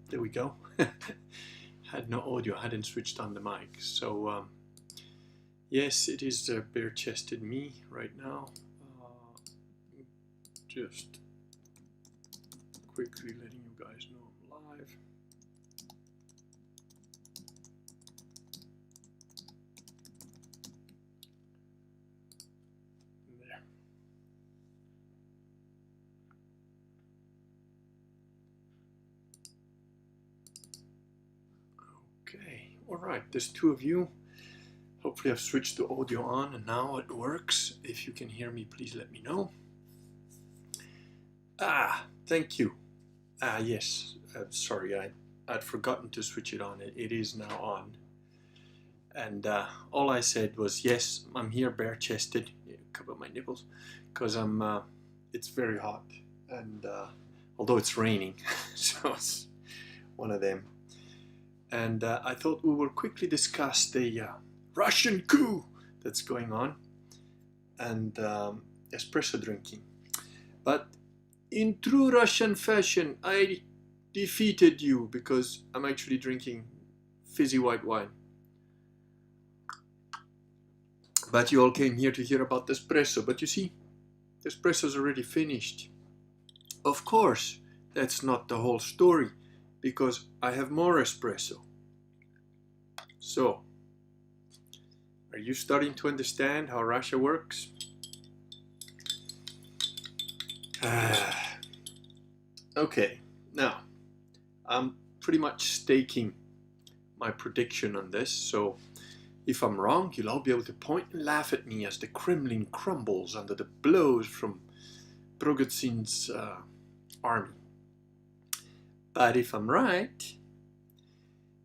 there we go. Had no audio, hadn't switched on the mic. So yes, it is bare-chested me right now. Just quickly letting you guys know I'm live. There. Okay, all right, there's two of you. Hopefully I've switched the audio on and now it works. If you can hear me, please let me know. Thank you. Yes, sorry, I'd forgotten to switch it on. It is now on. And all I said was, yes, I'm here bare-chested, cover my nipples, because it's very hot. And although it's raining, so it's one of them. And I thought we will quickly discuss the Russian coup that's going on and espresso drinking. But in true Russian fashion, I defeated you because I'm actually drinking fizzy white wine. But you all came here to hear about the espresso. But you see, the espresso's already finished. Of course, that's not the whole story, because I have more espresso. So, are you starting to understand how Russia works? Okay, now, I'm pretty much staking my prediction on this, so if I'm wrong, you'll all be able to point and laugh at me as the Kremlin crumbles under the blows from Prigozhin's army. But if I'm right,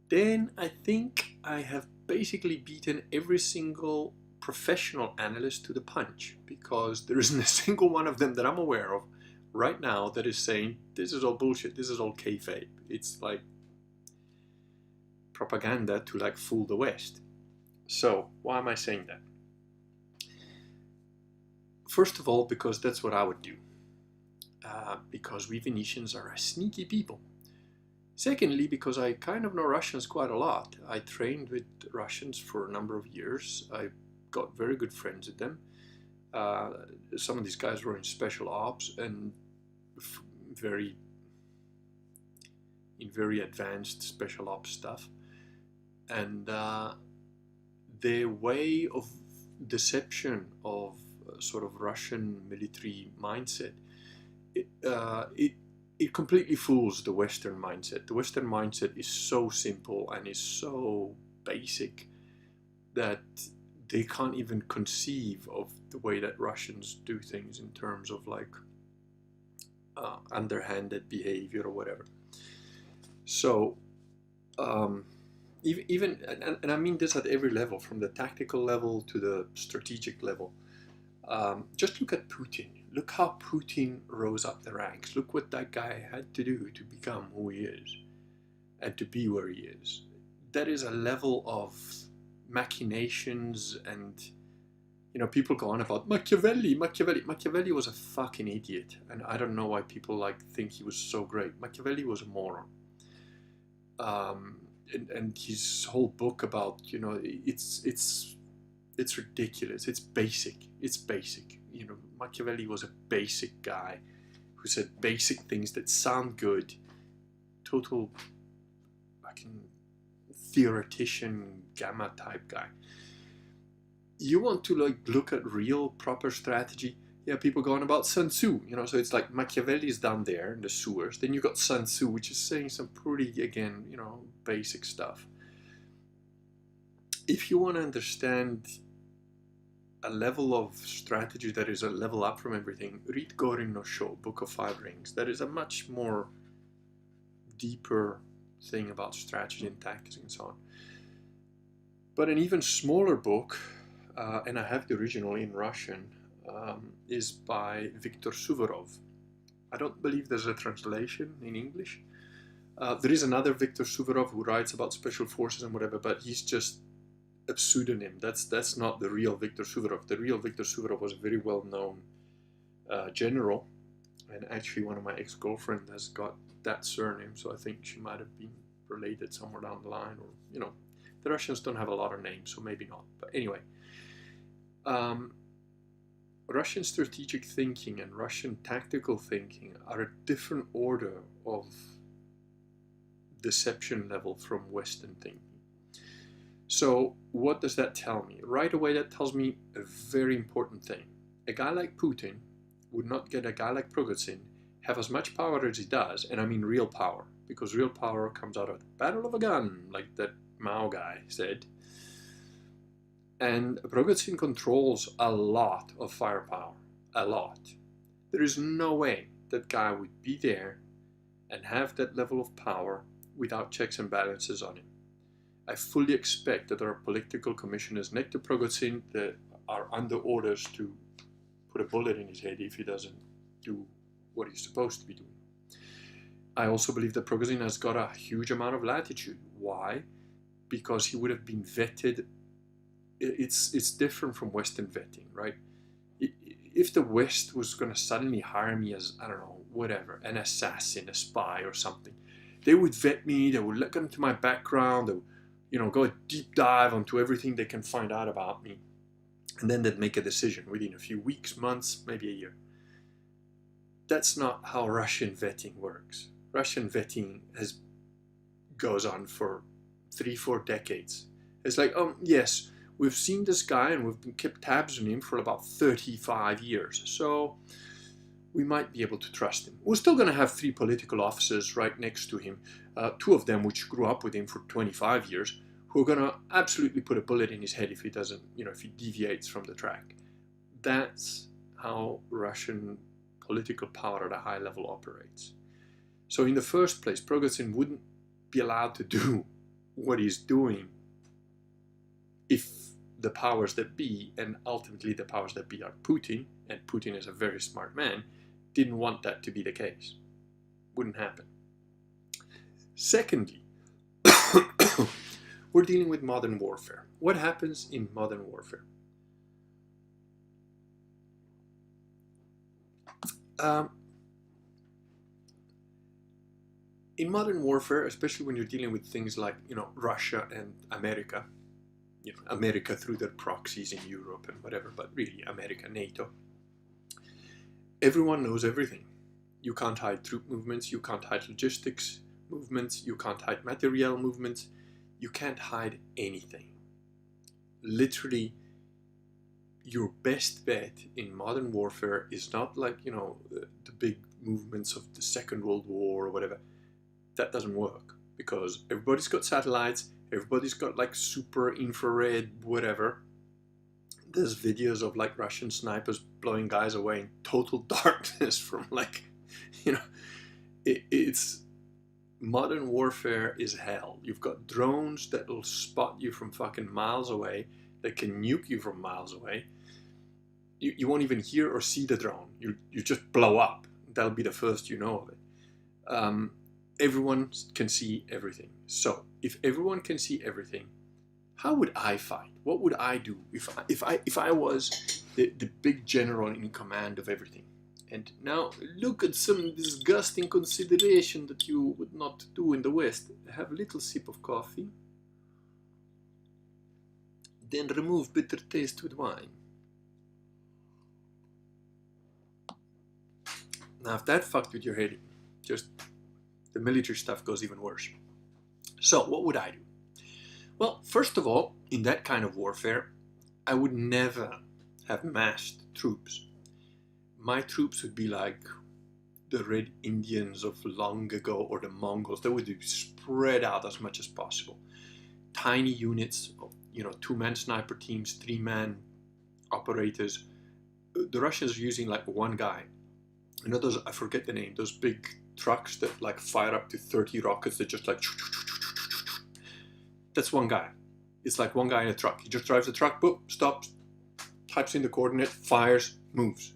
then I think I have basically beaten every single professional analyst to the punch, because there isn't a single one of them that I'm aware of right now that is saying this is all bullshit, this is all kayfabe. It's like propaganda to like fool the West. So why am I saying that? First of all, because that's what I would do, because we Venetians are a sneaky people. Secondly, because I kind of know Russians quite a lot. I trained with Russians for a number of years. I got very good friends with them. Some of these guys were in special ops and very advanced special ops stuff. And their way of deception of sort of Russian military mindset, it completely fools the Western mindset. The Western mindset is so simple and is so basic that they can't even conceive of the way that Russians do things in terms of like underhanded behavior or whatever. So even and I mean this at every level, from the tactical level to the strategic level. Just look at Putin. Look how Putin rose up the ranks. Look what that guy had to do to become who he is and to be where he is. That is a level of machinations, and you know, people go on about Machiavelli. Machiavelli was a fucking idiot, and I don't know why people like think he was so great. Machiavelli was a moron. And his whole book about, you know, it's ridiculous. It's basic. You know, Machiavelli was a basic guy who said basic things that sound good. Total fucking theoretician, gamma type guy. You want to like look at real proper strategy? Yeah, people going about Sun Tzu, you know, so it's like Machiavelli's down there in the sewers. Then you got Sun Tzu, which is saying some pretty, again, you know, basic stuff. If you want to understand a level of strategy that is a level up from everything, read Gorin no Sho, Book of Five Rings. That is a much more deeper thing about strategy and tactics and so on. But an even smaller book, and I have the original in Russian, is by Viktor Suvorov. I don't believe there's a translation in English. There is another Viktor Suvorov who writes about special forces and whatever, but he's just a pseudonym. That's not the real Viktor Suvorov. The real Viktor Suvorov was a very well-known general, and actually one of my ex-girlfriends has got that surname, so I think she might have been related somewhere down the line, or, you know, the Russians don't have a lot of names, so maybe not. But anyway, Russian strategic thinking and Russian tactical thinking are a different order of deception level from Western thinking. So what does that tell me? Right away, that tells me a very important thing. A guy like Putin would not get a guy like Prigozhin have as much power as he does, and I mean real power, because real power comes out of the battle of a gun, like that Mao guy said. And Prigozhin controls a lot of firepower, a lot. There is no way that guy would be there and have that level of power without checks and balances on him. I fully expect that our political commissioners next to Prigozhin that are under orders to put a bullet in his head if he doesn't do what he's supposed to be doing. I also believe that Prigozhin has got a huge amount of latitude. Why? Because he would have been vetted. It's different from Western vetting, right? If the West was going to suddenly hire me as, I don't know, whatever, an assassin, a spy or something, they would vet me, they would look into my background, they would, you know, go a deep dive onto everything they can find out about me, and then they'd make a decision within a few weeks, months, maybe a year. That's not how Russian vetting works. Russian vetting goes on for 3-4 decades. It's like, yes, we've seen this guy and we've kept tabs on him for about 35 years, so we might be able to trust him. We're still going to have 3 political officers right next to him, 2 of them which grew up with him for 25 years, who are going to absolutely put a bullet in his head if he doesn't, you know, if he deviates from the track. That's how Russian political power at a high level operates. So in the first place, Prigozhin wouldn't be allowed to do what he's doing if the powers that be, and ultimately the powers that be are Putin, and Putin is a very smart man, didn't want that to be the case. Wouldn't happen. Secondly, we're dealing with modern warfare. What happens in modern warfare? In modern warfare, especially when you're dealing with things like, you know, Russia and America, you know, America through their proxies in Europe and whatever, but really America, NATO, everyone knows everything. You can't hide troop movements, you can't hide logistics movements, you can't hide materiel movements, you can't hide anything. Literally, your best bet in modern warfare is not like, you know, the big movements of the Second World War or whatever. That doesn't work because everybody's got satellites, everybody's got like super infrared whatever. There's videos of like Russian snipers blowing guys away in total darkness from like, you know, it's modern warfare is hell. You've got drones that will spot you from fucking miles away, that can nuke you from miles away. You won't even hear or see the drone. You just blow up. That'll be the first you know of it. Everyone can see everything. So if everyone can see everything, how would I fight? What would I do if I was the big general in command of everything? And now look at some disgusting consideration that you would not do in the West. Have a little sip of coffee, then remove bitter taste with wine. Now if that fucked with your head, just the military stuff goes even worse. So what would I do? Well, first of all, in that kind of warfare, I would never have massed troops. My troops would be like the Red Indians of long ago or the Mongols. They would be spread out as much as possible. Tiny units, you know, 2-man sniper teams, 3-man operators. The Russians are using like one guy. You know those, I forget the name, those big trucks that like fire up to 30 rockets that just like, that's one guy. It's like one guy in a truck. He just drives the truck, boop, stops, types in the coordinate, fires, moves.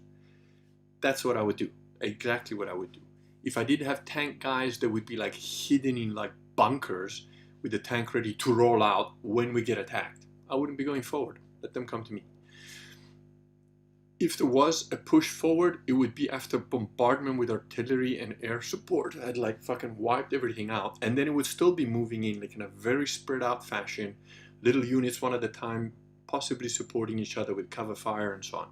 That's what I would do. Exactly what I would do. If I did have tank guys, they would be like hidden in like bunkers with the tank ready to roll out when we get attacked. I wouldn't be going forward. Let them come to me. If there was a push forward, it would be after bombardment with artillery and air support had like fucking wiped everything out, and then it would still be moving in like in a very spread out fashion, little units one at a time, possibly supporting each other with cover fire and so on.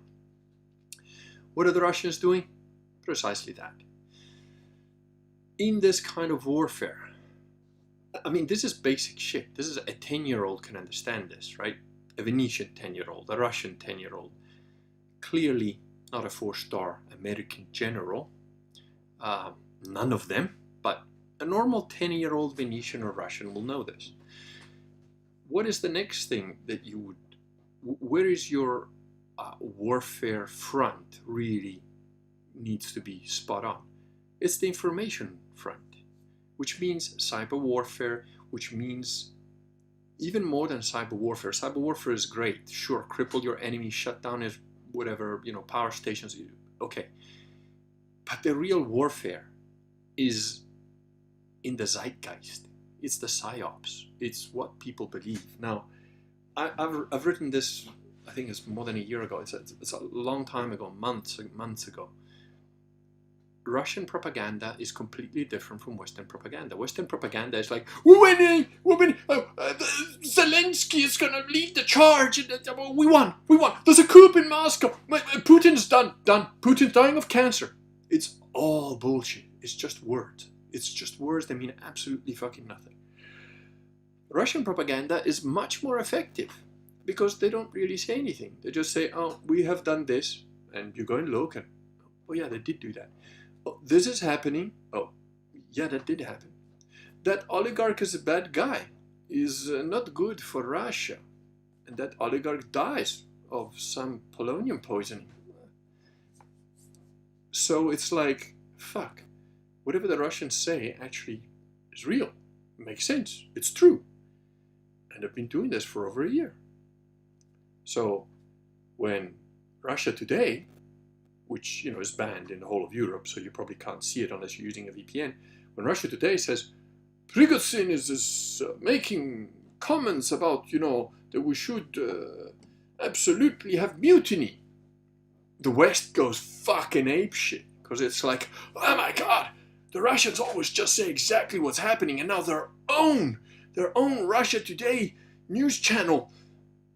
What are the Russians doing? Precisely that. In this kind of warfare, I mean, this is basic shit. This is a 10-year-old can understand this, right? A Venetian 10-year-old, a Russian 10-year-old. Clearly not a 4-star American general, none of them, but a normal 10-year-old Venetian or Russian will know this. What is the next thing that you would, where is your warfare front really needs to be spot on? It's the information front, which means cyber warfare, which means even more than cyber warfare. Cyber warfare is great, sure, cripple your enemy, shut down his whatever, power stations, okay. But the real warfare is in the zeitgeist. It's the psyops. It's what people believe. Now, I've written this, I think it's more than a year ago. It's a long time ago, months ago. Russian propaganda is completely different from Western propaganda. Western propaganda is like, we're winning, Zelensky is going to lead the charge, we won, there's a coup in Moscow, Putin's done, Putin's dying of cancer. It's all bullshit. It's just words. It's just words that mean absolutely fucking nothing. Russian propaganda is much more effective because they don't really say anything. They just say, oh, we have done this, and you go and look, and oh yeah, they did do that. Oh, this is happening. Oh, yeah, that did happen. That oligarch is a bad guy, is not good for Russia. And that oligarch dies of some polonium poisoning. So it's like, fuck, whatever the Russians say actually is real. It makes sense. It's true. And they've been doing this for over a year. So when Russia Today, which is banned in the whole of Europe, so you probably can't see it unless you're using a VPN. When Russia Today says Prigozhin is making comments about that we should absolutely have mutiny, the West goes fucking apeshit because it's like, oh my god, the Russians always just say exactly what's happening, and now their own Russia Today news channel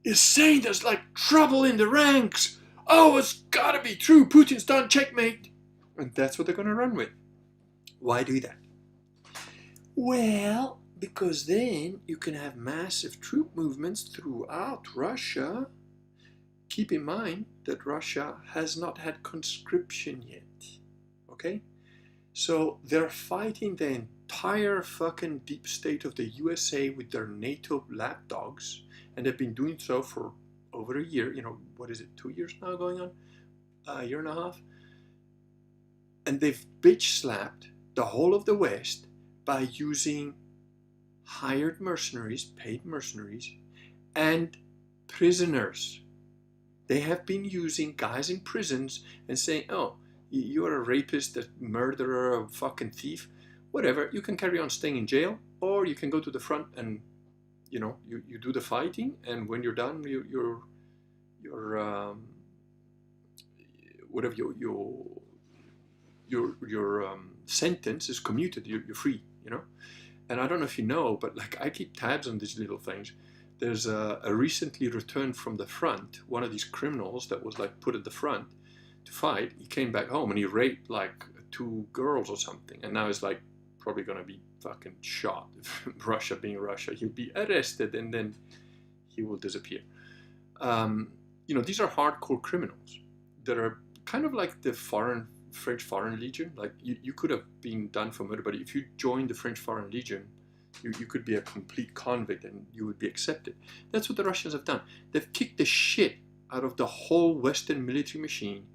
is saying there's like trouble in the ranks. Oh, it's gotta be true. Putin's done, checkmate. And that's what they're gonna run with. Why do that? Well, because then you can have massive troop movements throughout Russia. Keep in mind that Russia has not had conscription yet. Okay? So they're fighting the entire fucking deep state of the USA with their NATO lapdogs, and they've been doing so for over a year, what is it, 2 years now going on? A year and a half? And they've bitch slapped the whole of the West by using hired mercenaries, paid mercenaries, and prisoners. They have been using guys in prisons and saying, oh, you're a rapist, a murderer, a fucking thief, whatever, you can carry on staying in jail, or you can go to the front and you do the fighting, and when you're done, your sentence is commuted. You're free, And I don't know if you know, but like I keep tabs on these little things. There's a recently returned from the front, one of these criminals that was like put at the front to fight. He came back home and he raped like 2 girls or something, and now he's like probably gonna be fucking shot. Russia being Russia, he'll be arrested and then he will disappear. These are hardcore criminals that are kind of like the French Foreign Legion. Like you could have been done for murder, but if you joined the French Foreign Legion, you could be a complete convict and you would be accepted. That's what the Russians have done. They've kicked the shit out of the whole Western military machine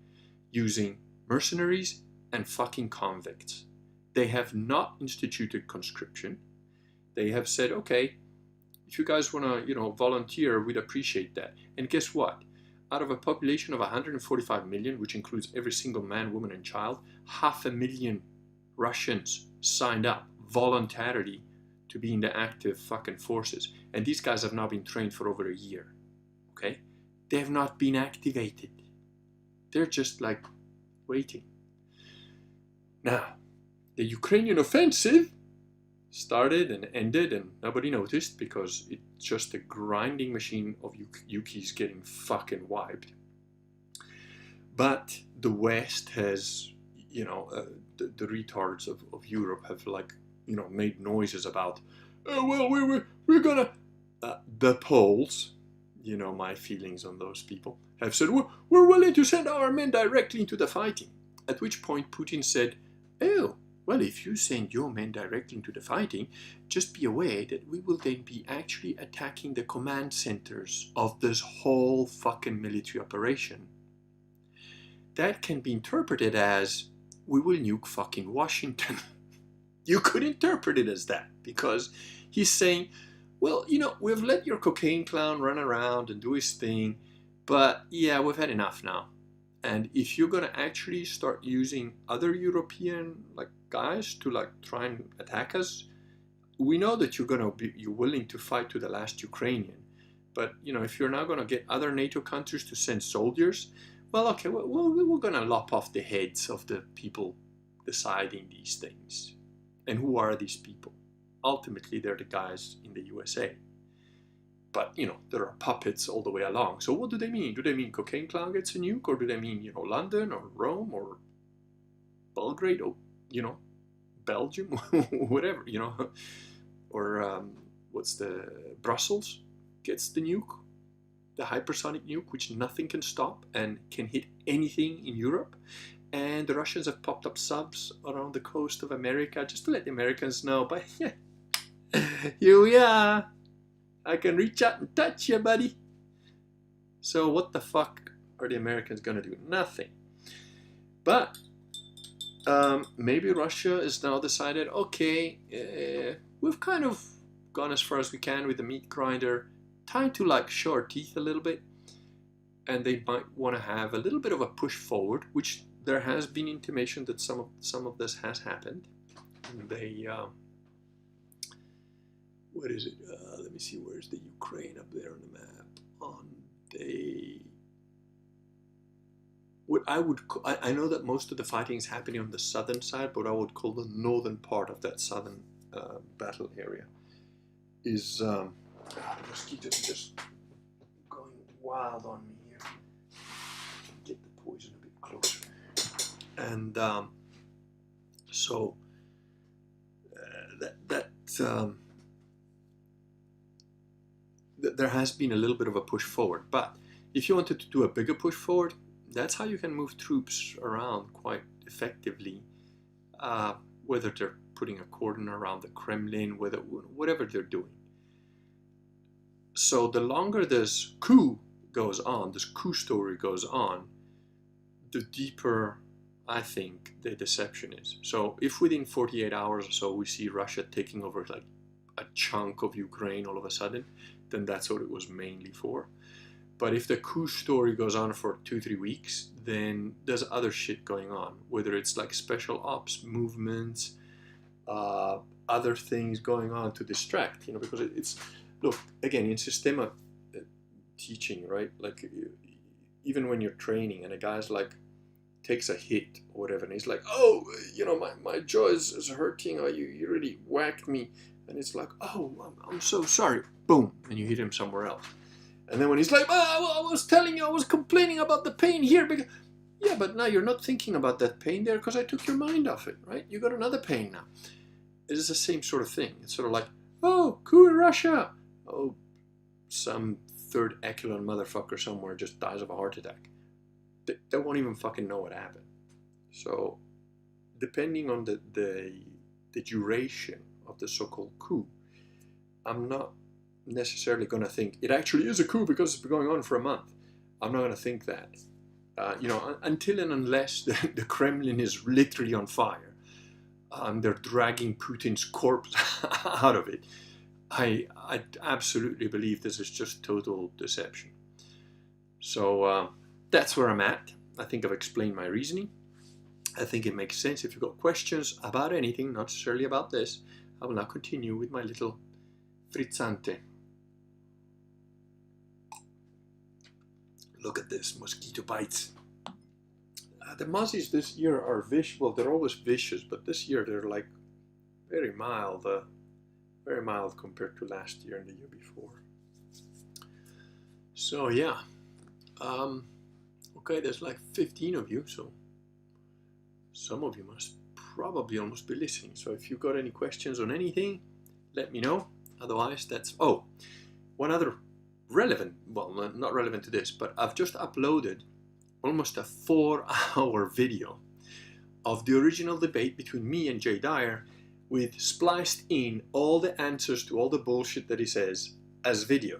using mercenaries and fucking convicts. They have not instituted conscription. They have said, okay, if you guys want to, volunteer, we'd appreciate that. And guess what? Out of a population of 145 million, which includes every single man, woman, and child, 500,000 Russians signed up voluntarily to be in the active fucking forces. And these guys have now been trained for over a year. Okay? They have not been activated. They're just like waiting. Now, the Ukrainian offensive started and ended and nobody noticed because it's just a grinding machine of Ukis getting fucking wiped. But the West has, the retards of Europe have made noises about, oh, well, we're gonna, the Poles, my feelings on those people, have said, we're willing to send our men directly into the fighting. At which point Putin said, oh, well, if you send your men directly into the fighting, just be aware that we will then be actually attacking the command centers of this whole fucking military operation. That can be interpreted as, we will nuke fucking Washington. You could interpret it as that, because he's saying, well, we've let your cocaine clown run around and do his thing, but yeah, we've had enough now. And if you're going to actually start using other European guys to try and attack us, we know that you're willing to fight to the last Ukrainian. But if you're now going to get other NATO countries to send soldiers, well, okay, we're going to lop off the heads of the people deciding these things. And who are these people? Ultimately, they're the guys in the USA. But, there are puppets all the way along. So what do they mean? Do they mean Cocaine Clown gets a nuke? Or do they mean, London or Rome or Belgrade or, Belgium? Whatever, Or what's the Brussels gets the nuke? The hypersonic nuke, which nothing can stop and can hit anything in Europe. And the Russians have popped up subs around the coast of America just to let the Americans know. But yeah, here we are. I can reach out and touch you, buddy. So what the fuck are the Americans going to do? Nothing. But maybe Russia has now decided, okay, we've kind of gone as far as we can with the meat grinder. Time to show our teeth a little bit. And they might want to have a little bit of a push forward, which there has been intimation that some of this has happened. And they... what is it? Let me see, where's the Ukraine up there on the map? I know that most of the fighting is happening on the southern side, but I would call the northern part of that southern battle area is the mosquitoes just going wild on me here. Get the poison a bit closer. And there has been a little bit of a push forward. But if you wanted to do a bigger push forward, that's how you can move troops around quite effectively, whether they're putting a cordon around the Kremlin, whatever they're doing. So the longer this coup goes on, this coup story goes on, the deeper I think the deception is. So if within 48 hours or so we see Russia taking over a chunk of Ukraine all of a sudden, then that's what it was mainly for. But if the coup story goes on for 2-3 weeks, then there's other shit going on, whether it's special ops movements, other things going on to distract, because it's, look, again, in Systema teaching, right? Even when you're training and a guy's takes a hit or whatever, and he's oh, my jaw is hurting, or you really whacked me, and it's oh, I'm so sorry, boom, and you hit him somewhere else. And then when he's I was telling you, I was complaining about the pain here, because, yeah, but now you're not thinking about that pain there because I took your mind off it, right? You got another pain now. It is the same sort of thing. It's sort of oh, coup in Russia. Oh, some third echelon motherfucker somewhere just dies of a heart attack. They won't even fucking know what happened. So, depending on the duration of the so-called coup, I'm not necessarily going to think it actually is a coup because it's been going on for a month. I'm not going to think that. Until and unless the Kremlin is literally on fire, they're dragging Putin's corpse out of it. I absolutely believe this is just total deception. So that's where I'm at. I think I've explained my reasoning. I think it makes sense. If you've got questions about anything, not necessarily about this, I will now continue with my little frizzante. Look at this, mosquito bites. The mozzies this year are vicious. Well, they're always vicious, but this year they're like very mild compared to last year and the year before. So yeah, okay, there's like 15 of you, so some of you must probably almost be listening. So if you've got any questions on anything, let me know. Otherwise, one other relevant, well, not relevant to this, but I've just uploaded almost a 4-hour video of the original debate between me and Jay Dyer, with spliced in all the answers to all the bullshit that he says as video.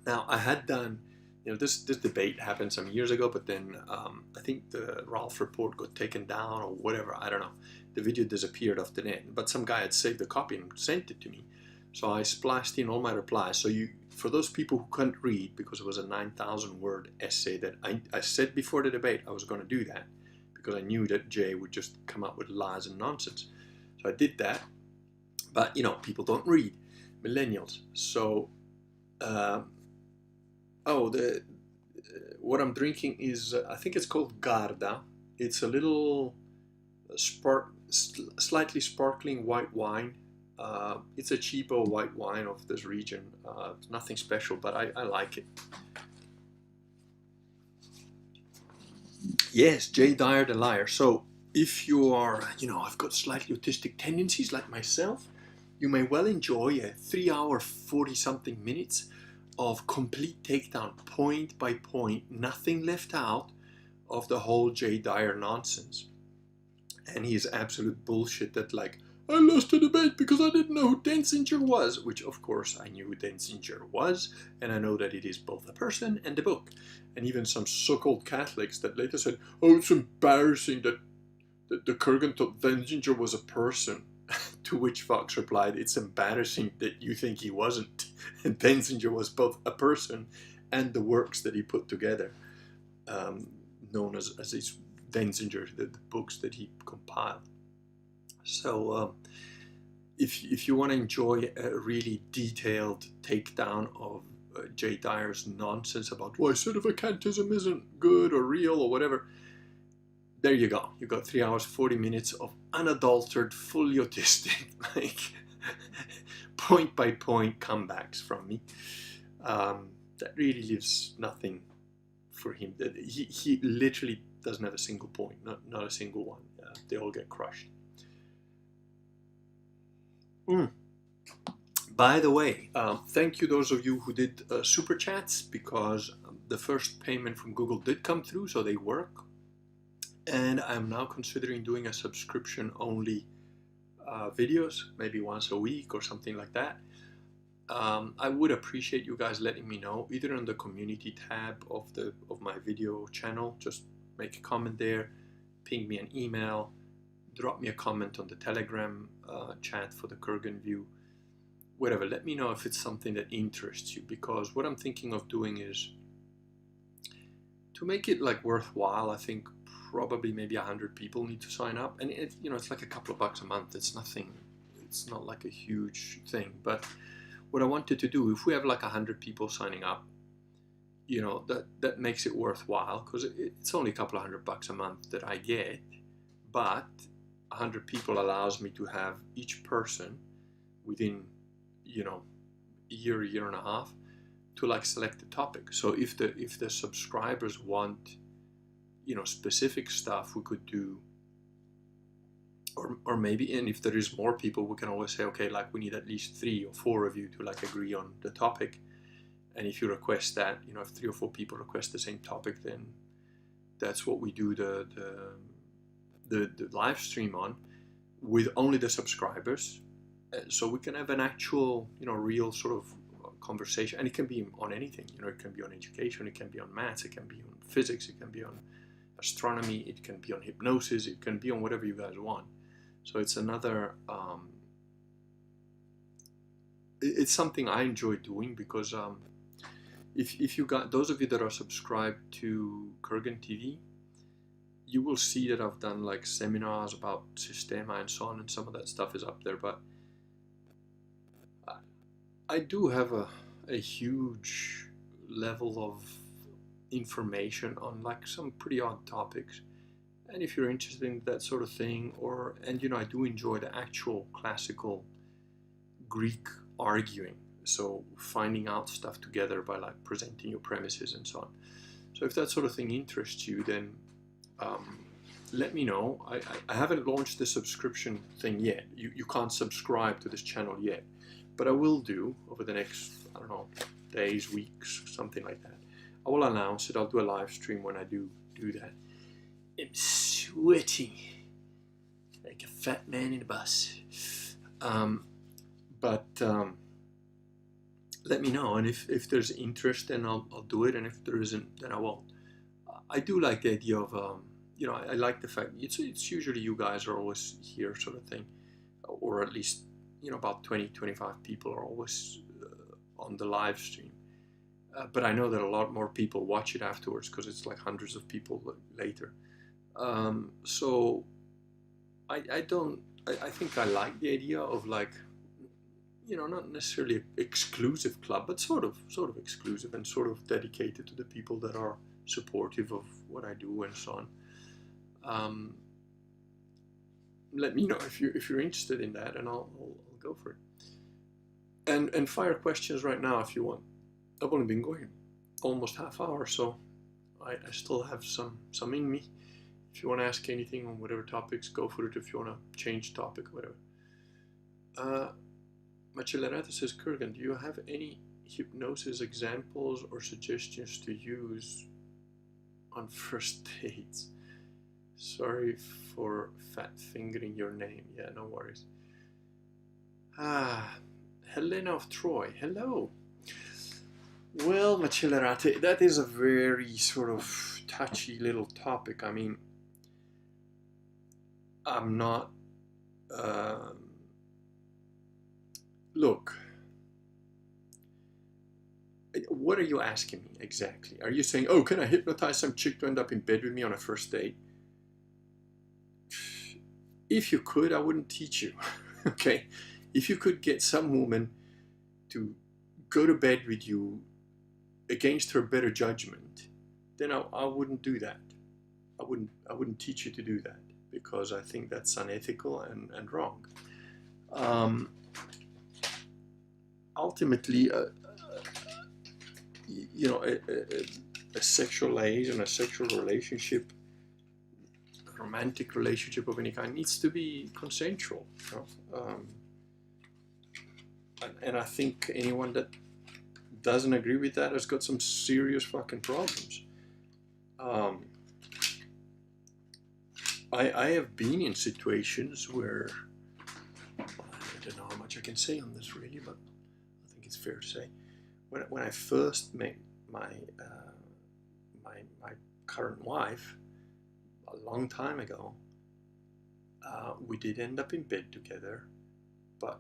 Now, I had done, this debate happened some years ago, but then I think the Ralph report got taken down or whatever, I don't know. The video disappeared off the net, but some guy had saved a copy and sent it to me. So I spliced in all my replies. So for those people who couldn't read, because it was a 9,000 word essay that I said before the debate I was going to do that, because I knew that Jay would just come up with lies and nonsense. So I did that. But, people don't read, millennials. So, what I'm drinking is, I think it's called Garda. It's a little slightly sparkling white wine. It's a cheapo white wine of this region. Nothing special, but I like it. Yes, Jay Dyer the liar. So if you are, I've got slightly autistic tendencies like myself, you may well enjoy a 3-hour, 40-something minutes of complete takedown, point by point, nothing left out of the whole Jay Dyer nonsense. And his absolute bullshit that, like, I lost the debate because I didn't know who Denzinger was, which of course I knew who Denzinger was, and I know that it is both a person and a book. And even some so-called Catholics that later said, oh, it's embarrassing that the Kurgan thought Denzinger was a person. To which Fox replied, it's embarrassing that you think he wasn't. And Denzinger was both a person and the works that he put together, known as his Denzinger, the books that he compiled. So if you want to enjoy a really detailed takedown of Jay Dyer's nonsense about why sedevacantism isn't good or real or whatever, there you go. You got 3 hours, 40 minutes of unadulterated, fully autistic, like point by point comebacks from me. That really leaves nothing for him. He literally doesn't have a single point, not a single one. They all get crushed. By the way, thank you those of you who did super chats, because the first payment from Google did come through, so they work. And I'm now considering doing a subscription only videos, maybe once a week or something like that. I would appreciate you guys letting me know, either on the community tab of my video channel. Just make a comment there, ping me an email, drop me a comment on the Telegram chat for the Kurgan View, whatever. Let me know if it's something that interests you, because what I'm thinking of doing is to make it like worthwhile. I think probably maybe 100 people need to sign up, and it's like a couple of bucks a month. It's nothing. It's not like a huge thing. But what I wanted to do, if we have like 100 people signing up, that makes it worthwhile, because it's only a couple of $100 a month that I get, but 100 people allows me to have each person within a year and a half to like select the topic. So if the subscribers want specific stuff, we could do, or maybe, and if there is more people, we can always say, okay, like we need at least 3 or 4 of you to like agree on the topic. And if you request that, if 3 or 4 people request the same topic, then that's what we do the live stream on, with only the subscribers, so we can have an actual real sort of conversation. And it can be on anything. It can be on education, it can be on maths, it can be on physics, it can be on astronomy, it can be on hypnosis, it can be on whatever you guys want. So it's another it's something I enjoy doing, because if you got those of you that are subscribed to Kurgan TV, you will see that I've done like seminars about Systema and so on, and some of that stuff is up there. But I do have a huge level of information on like some pretty odd topics, And if you're interested in that sort of thing, and you know, I do enjoy the actual classical Greek arguing, so finding out stuff together by like presenting your premises and so on. So if that sort of thing interests you, then let me know. I haven't launched the subscription thing yet. You can't subscribe to this channel yet, but I will do over the next, I don't know, days, weeks, something like that. I will announce it. I'll do a live stream when I do that. I'm sweating like a fat man in a bus. But let me know, and if there's interest, then I'll do it, and if there isn't, then I won't. I do like the idea of, you know, I like the fact it's usually you guys are always here, sort of thing, or at least, you know, about 20-25 people are always on the live stream. But I know that a lot more people watch it afterwards because it's like hundreds of people later. So I think I like the idea of, like, you know, not necessarily an exclusive club, but sort of exclusive and sort of dedicated to the people that are supportive of what I do and so on. Let me know if you're interested in that, and I'll go for it. And fire questions right now if you want. I've only been going almost half hour, so I still have some in me. If you want to ask anything on whatever topics, go for it. If you want to change topic, whatever. Machilerata says, Kurgan, do you have any hypnosis examples or suggestions to use on first dates? Sorry for fat fingering your name. Yeah, no worries. Helena of Troy. Hello. Well, Machilerata, that is a very sort of touchy little topic. I mean, I'm not... Look, what are you asking me exactly? Are you saying, oh, can I hypnotize some chick to end up in bed with me on a first date? If you could, I wouldn't teach you, okay? If you could get some woman to go to bed with you against her better judgment, then I wouldn't do that. I wouldn't teach you to do that, because I think that's unethical and wrong. Ultimately, you know, a sexual aid and a sexual relationship, a romantic relationship of any kind, needs to be consensual. You know? And I think anyone that doesn't agree with that has got some serious fucking problems. I have been in situations where, I don't know how much I can say on this really, but I think it's fair to say, when I first met my current wife a long time ago, we did end up in bed together, but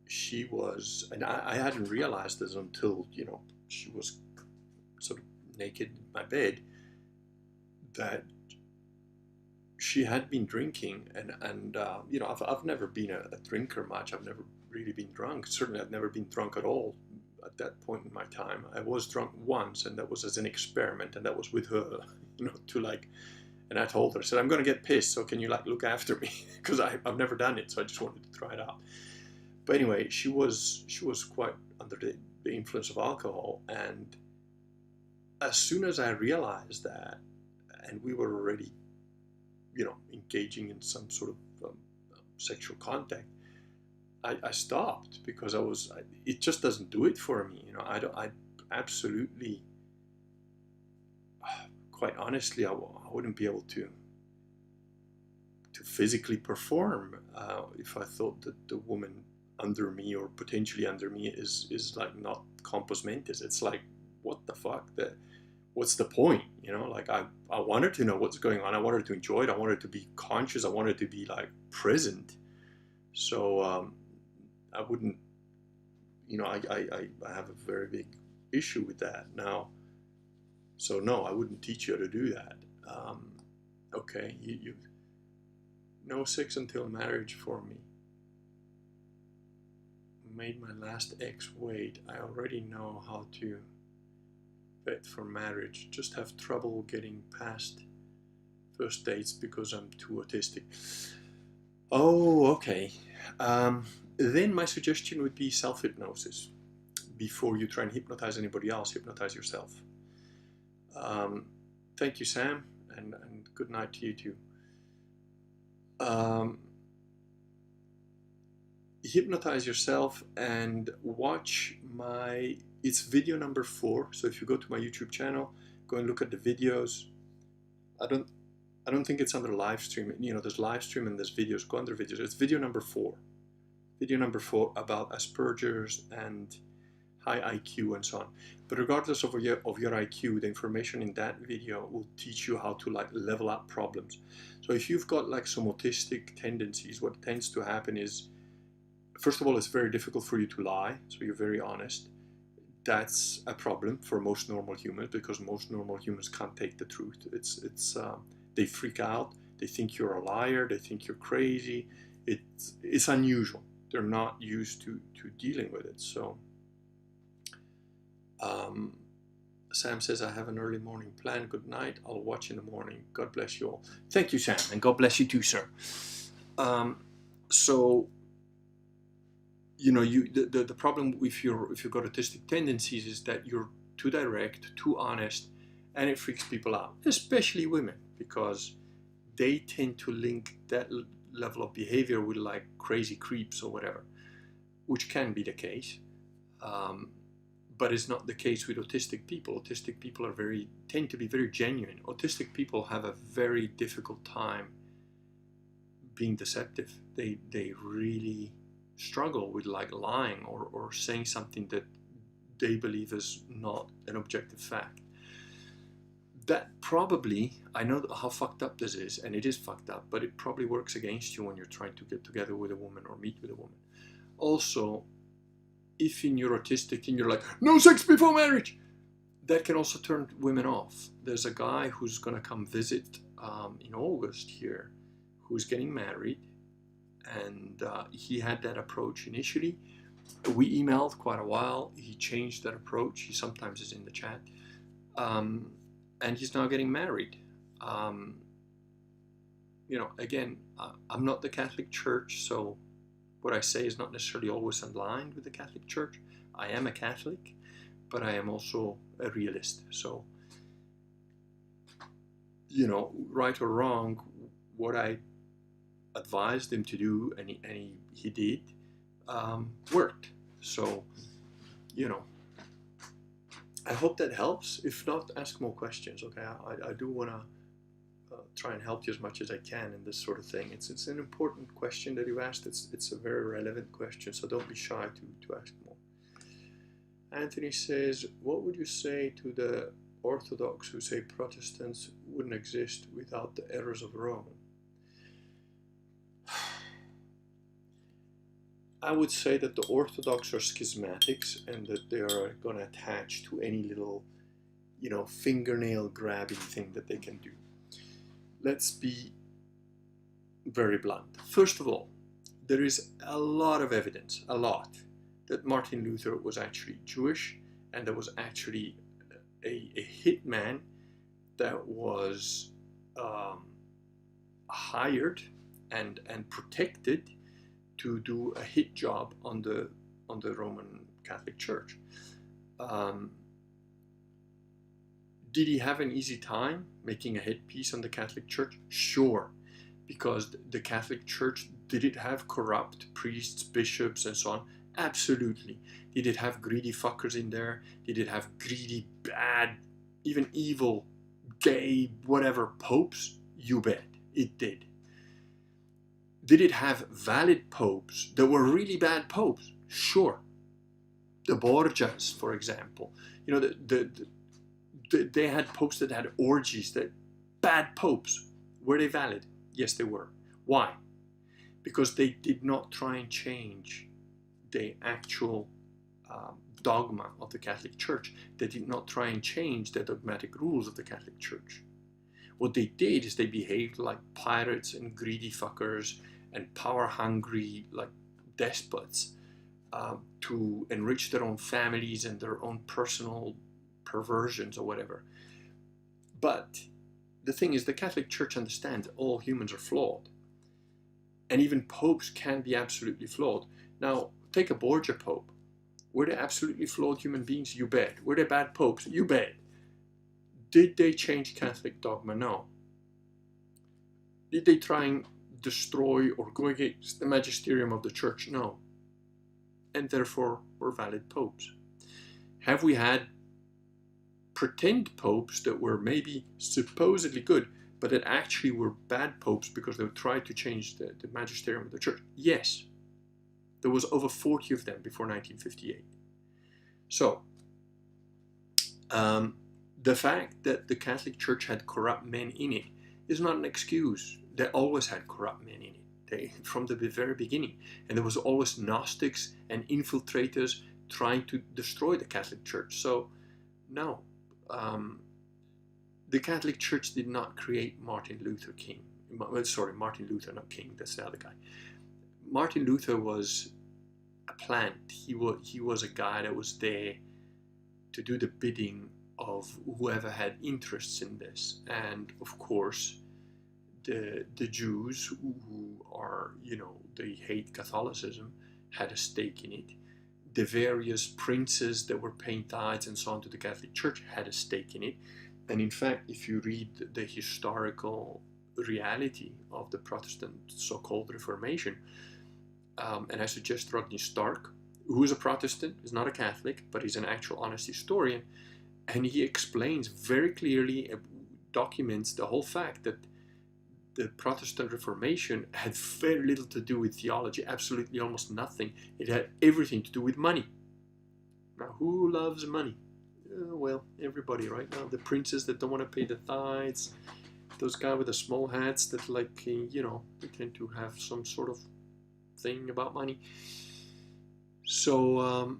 she was, and I hadn't realized this until, you know, she was sort of naked in my bed, that she had been drinking, and you know, I've never been a drinker much. I've never really been drunk. Certainly I've never been drunk at all at that point in my time. I was drunk once, and that was as an experiment, and that was with her, you know, to like, and I told her, I said, I'm going to get pissed, so can you like look after me? Because I've never done it, so I just wanted to try it out. But anyway, she was quite under the influence of alcohol, and as soon as I realized that, and we were already, you know, engaging in some sort of sexual contact, I stopped, because it just doesn't do it for me. You know, I absolutely, quite honestly, I wouldn't be able to physically perform if I thought that the woman under me, or potentially under me, is like not compos mentis. It's like, what the fuck? What's the point? You know, like I want her to know what's going on. I want her to enjoy it. I want her to be conscious. I want her to be like present. So I wouldn't, you know, I have a very big issue with that now. So no, I wouldn't teach you how to do that. Okay, you no sex until marriage for me. Made my last ex wait. I already know how to vet for marriage. Just have trouble getting past first dates because I'm too autistic. Oh, okay. Then my suggestion would be self-hypnosis. Before you try and hypnotize anybody else, hypnotize yourself. Thank you, Sam, and good night to you too. Hypnotize yourself and watch it's video number 4. So if you go to my YouTube channel, go and look at the videos. I don't think it's under live stream. There's live stream and there's videos. Go under videos. It's video number 4. Video number 4 about Asperger's and high IQ and so on. But regardless of your IQ, the information in that video will teach you how to level up problems. So if you've got some autistic tendencies, what tends to happen is, first of all, it's very difficult for you to lie, so you're very honest. That's a problem for most normal humans, because most normal humans can't take the truth. They freak out. They think you're a liar. They think you're crazy. It's unusual. They're not used to dealing with it. So Sam says, I have an early morning plan. Good night. I'll watch in the morning. God bless you all. Thank you, Sam, and God bless you too, sir. So the problem if you've got autistic tendencies is that you're too direct, too honest, and it freaks people out, especially women, because they tend to link that level of behavior with crazy creeps or whatever, which can be the case, but it's not the case with autistic people. Autistic people tend to be very genuine. Autistic people have a very difficult time being deceptive. They really struggle with lying or saying something that they believe is not an objective fact. That probably, I know how fucked up this is, and it is fucked up, but it probably works against you when you're trying to get together with a woman or meet with a woman. Also, if you're autistic and you're like, no sex before marriage, that can also turn women off. There's a guy who's going to come visit in August here, who's getting married, and he had that approach initially. We emailed quite a while. He changed that approach. He sometimes is in the chat. And he's now getting married. Again, I'm not the Catholic Church, so what I say is not necessarily always aligned with the Catholic Church. I am a Catholic, but I am also a realist. So, right or wrong, what I advised him to do, and he did, worked. So, I hope that helps. If not, ask more questions, okay? I do want to try and help you as much as I can in this sort of thing. It's an important question that you asked. It's a very relevant question, so don't be shy to ask more. Anthony says, what would you say to the Orthodox who say Protestants wouldn't exist without the errors of Rome? I would say that the Orthodox are schismatics and that they are going to attach to any little, fingernail grabbing thing that they can do. Let's be very blunt. First of all, there is a lot of evidence, that Martin Luther was actually Jewish, and there was actually a hitman that was hired and protected to do a hit job on the Roman Catholic Church. Did he have an easy time making a hit piece on the Catholic Church? Sure, because the Catholic Church, did it have corrupt priests, bishops, and so on? Absolutely. Did it have greedy fuckers in there? Did it have greedy, bad, even evil, gay, whatever popes? You bet, it did. Did it have valid popes that were really bad popes? Sure. The Borgias, for example. They had popes that had orgies, that bad popes. Were they valid? Yes, they were. Why? Because they did not try and change the actual dogma of the Catholic Church. They did not try and change the dogmatic rules of the Catholic Church. What they did is they behaved like pirates and greedy fuckers and power-hungry despots to enrich their own families and their own personal perversions or whatever. But the thing is, the Catholic Church understands all humans are flawed. And even popes can be absolutely flawed. Now, take a Borgia pope. Were they absolutely flawed human beings? You bet. Were they bad popes? You bet. Did they change Catholic dogma? No. Did they try and destroy or go against the magisterium of the Church? No. And therefore were valid popes. Have we had pretend popes that were maybe supposedly good, but that actually were bad popes because they tried to change the magisterium of the Church? Yes. There was over 40 of them before 1958. So, the fact that the Catholic Church had corrupt men in it is not an excuse. They always had corrupt men in it, from the very beginning. And there was always Gnostics and infiltrators trying to destroy the Catholic Church. So, no. The Catholic Church did not create Martin Luther King. Martin Luther, not King, that's the other guy. Martin Luther was a plant. He was a guy that was there to do the bidding of whoever had interests in this. And of course, the Jews who are, they hate Catholicism, had a stake in it. The various princes that were paying tithes and so on to the Catholic Church had a stake in it. And in fact, if you read the historical reality of the Protestant so-called Reformation, and I suggest Rodney Stark, who is a Protestant, is not a Catholic, but he's an actual honest historian, and he explains very clearly, documents the whole fact that the Protestant Reformation had very little to do with theology, absolutely almost nothing. It had everything to do with money. Now, who loves money? Well, everybody right now. The princes that don't want to pay the tithes, those guys with the small hats that they tend to have some sort of thing about money. So,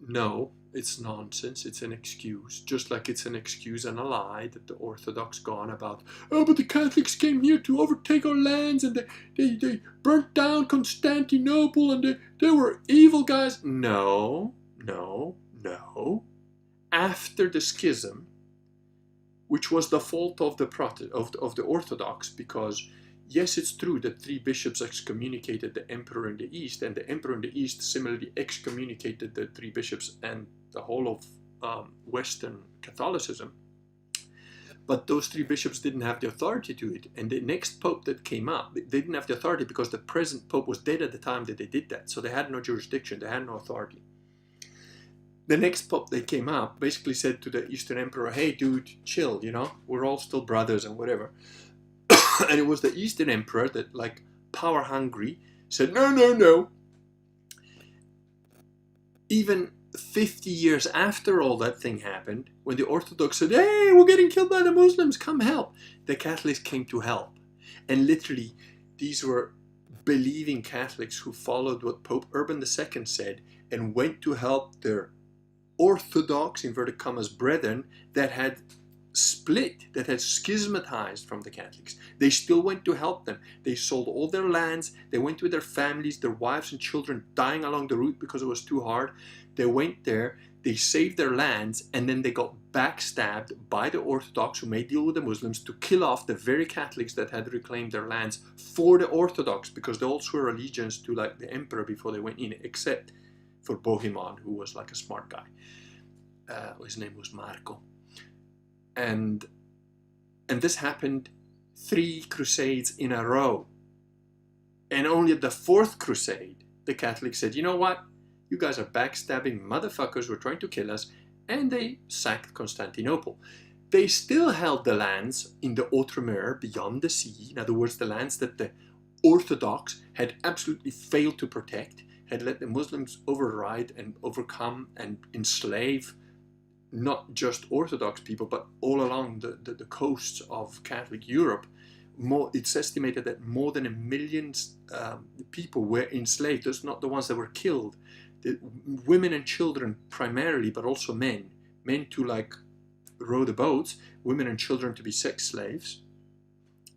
no, it's nonsense. It's an excuse. Just like it's an excuse and a lie that the Orthodox go on about, oh, but the Catholics came here to overtake our lands and they burnt down Constantinople and they were evil guys. No. After the schism, which was the fault of the Orthodox, because yes, it's true that 3 bishops excommunicated the emperor in the East, and the emperor in the East similarly excommunicated the 3 bishops and the whole of Western Catholicism. But those 3 bishops didn't have the authority to it. And the next pope that came up, they didn't have the authority because the present pope was dead at the time that they did that. So they had no jurisdiction, they had no authority. The next pope that came up basically said to the Eastern emperor, hey dude, chill, we're all still brothers and whatever. And it was the Eastern emperor that, like, power hungry, said, no. Even 50 years after all that thing happened, when the Orthodox said, hey, we're getting killed by the Muslims, come help, the Catholics came to help. And literally, these were believing Catholics who followed what Pope Urban II said and went to help their Orthodox, inverted commas, brethren that had split, that had schismatized from the Catholics. They still went to help them. They sold all their lands. They went with their families, their wives and children dying along the route because it was too hard. They went there, they saved their lands, and then they got backstabbed by the Orthodox, who made deal with the Muslims to kill off the very Catholics that had reclaimed their lands for the Orthodox, because they all swore allegiance to, like, the emperor before they went in, except for Bohemond, who was like a smart guy. His name was Marco. And this happened 3 crusades in a row. And only at the 4th crusade, the Catholics said, you know what? You guys are backstabbing motherfuckers who are trying to kill us. And they sacked Constantinople. They still held the lands in the Outremer, beyond the sea. In other words, the lands that the Orthodox had absolutely failed to protect, had let the Muslims override and overcome and enslave not just Orthodox people, but all along the coasts of Catholic Europe. It's estimated that more than 1 million people were enslaved. Those not the ones that were killed. The women and children primarily, but also men. Men to, like, row the boats, women and children to be sex slaves,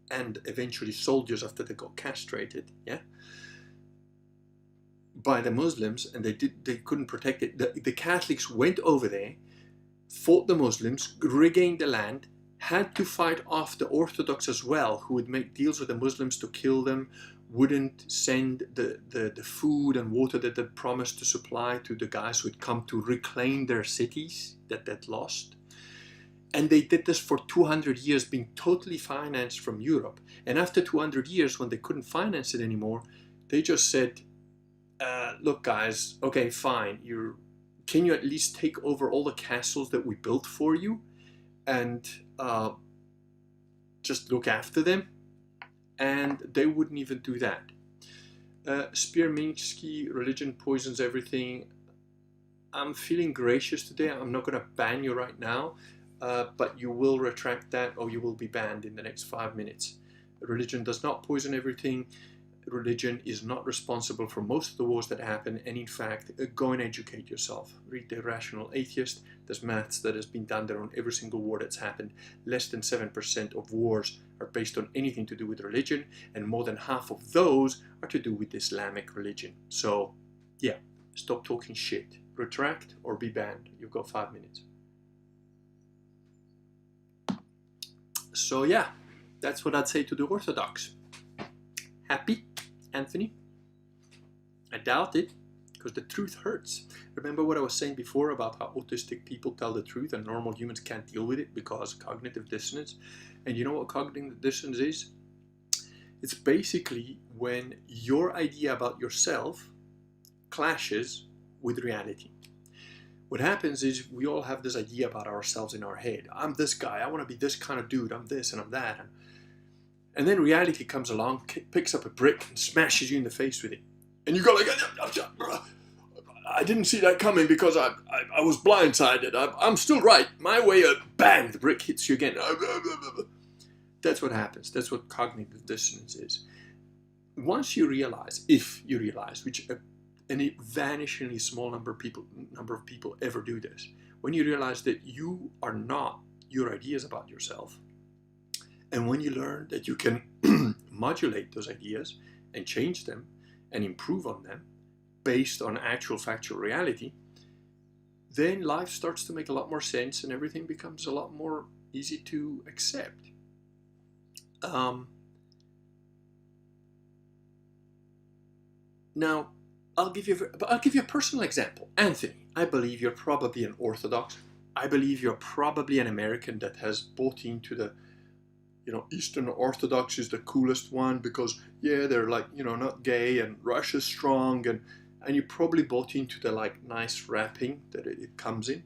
and eventually soldiers after they got castrated, by the Muslims, and they couldn't protect it. The Catholics went over there, fought the Muslims, regained the land, had to fight off the Orthodox as well, who would make deals with the Muslims to kill them, wouldn't send the food and water that they promised to supply to the guys who had come to reclaim their cities that they'd lost. And they did this for 200 years, being totally financed from Europe. And after 200 years, when they couldn't finance it anymore, they just said, look guys, okay, fine, can you at least take over all the castles that we built for you and just look after them? And they wouldn't even do that. Spearminsky, religion poisons everything. I'm feeling gracious today. I'm not going to ban you right now, but you will retract that or you will be banned in the next 5 minutes. Religion does not poison everything. Religion is not responsible for most of the wars that happen, and in fact, go and educate yourself. Read The Irrational Atheist. There's maths that has been done there on every single war that's happened. Less than 7% of wars are based on anything to do with religion, and more than half of those are to do with Islamic religion. So, yeah, stop talking shit. Retract or be banned. You've got 5 minutes. So, yeah, that's what I'd say to the Orthodox. Happy, Anthony? I doubt it, because the truth hurts. Remember what I was saying before about how autistic people tell the truth and normal humans can't deal with it because cognitive dissonance? And you know what cognitive dissonance is? It's basically when your idea about yourself clashes with reality. What happens is we all have this idea about ourselves in our head. I'm this guy, I want to be this kind of dude, I'm this and I'm that. And then reality comes along, picks up a brick and smashes you in the face with it. And you go like, I didn't see that coming because I was blindsided. I'm still right. My way of bang, the brick hits you again. That's what happens. That's what cognitive dissonance is. Once you realize, if you realize, which a vanishingly small number of people ever do this, when you realize that you are not your ideas about yourself, and when you learn that you can modulate those ideas and change them and improve on them based on actual factual reality, then life starts to make a lot more sense and everything becomes a lot more easy to accept. Now, I'll give you a personal example. Anthony, I believe you're probably an Orthodox. I believe you're probably an American that has bought into the Eastern Orthodox is the coolest one because, yeah, they're like, not gay and Russia's strong and you probably bought into the like nice wrapping that it comes in.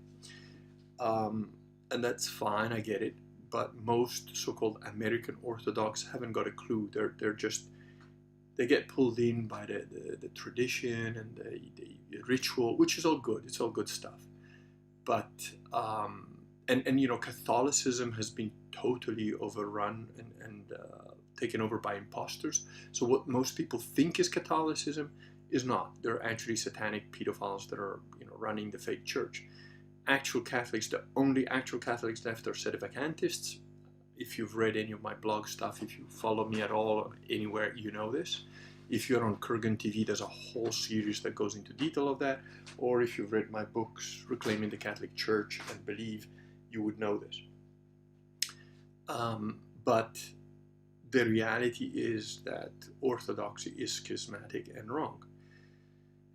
And that's fine, I get it. But most so-called American Orthodox haven't got a clue. They get pulled in by the tradition and the ritual, which is all good. It's all good stuff. But, Catholicism has been totally overrun and taken over by imposters. So what most people think is Catholicism is not. They're actually satanic pedophiles that are, running the fake church. Actual Catholics, the only actual Catholics left are sedevacantists. If you've read any of my blog stuff, if you follow me at all anywhere, you know this. If you're on Kurgan TV, there's a whole series that goes into detail of that. Or if you've read my books, Reclaiming the Catholic Church and Believe, you would know this. But the reality is that orthodoxy is schismatic and wrong.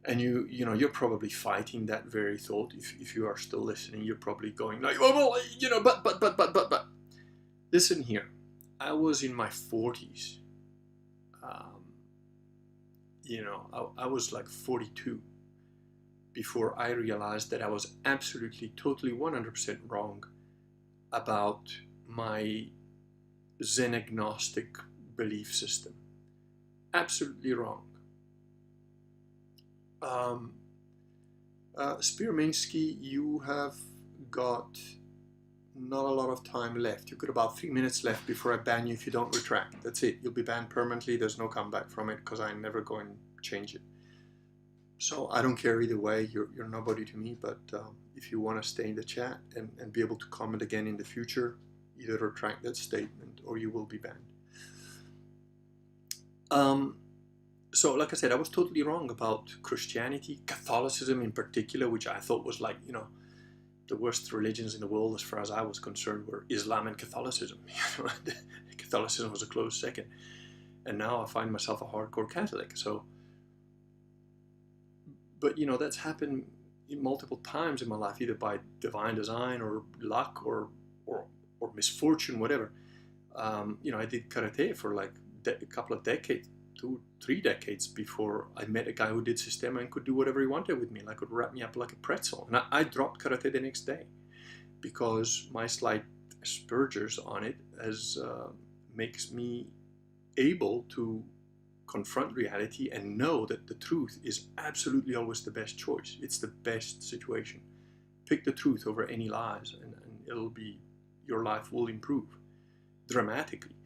And you're probably fighting that very thought. If you are still listening, you're probably going like, but. Listen here, I was in my 40s. I was like 42 before I realized that I was absolutely, totally, 100% wrong about my Zen agnostic belief system. Absolutely wrong. Spearminsky, you have got not a lot of time left. You've got about 3 minutes left before I ban you if you don't retract. That's it. You'll be banned permanently. There's no comeback from it because I never go and change it. So I don't care either way. You're nobody to me. But if you want to stay in the chat and be able to comment again in the future, either retract that statement or you will be banned. So like I said, I was totally wrong about Christianity, Catholicism in particular, which I thought was like, the worst religions in the world, as far as I was concerned, were Islam and Catholicism. Catholicism was a close second. And now I find myself a hardcore Catholic. So, but that's happened multiple times in my life, either by divine design or luck or misfortune, whatever. I did karate for like a couple of decades, 2-3 decades, before I met a guy who did Systema and could do whatever he wanted with me. Like, could wrap me up like a pretzel. And I dropped karate the next day because my slight Asperger's on it makes me able to confront reality and know that the truth is absolutely always the best choice. It's the best situation. Pick the truth over any lies, and your life will improve dramatically.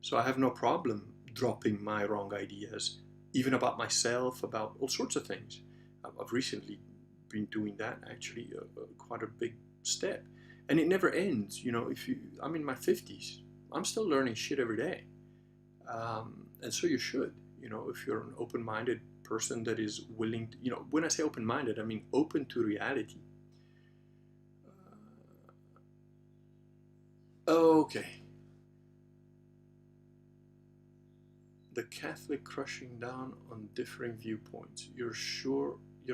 So I have no problem dropping my wrong ideas, even about myself, about all sorts of things. I've recently been doing that, actually, quite a big step. And it never ends. I'm in my 50s. I'm still learning shit every day. And so you should, if you're an open-minded person that is willing to, when I say open-minded, I mean open to reality. Okay. The Catholic crushing down on differing viewpoints. You're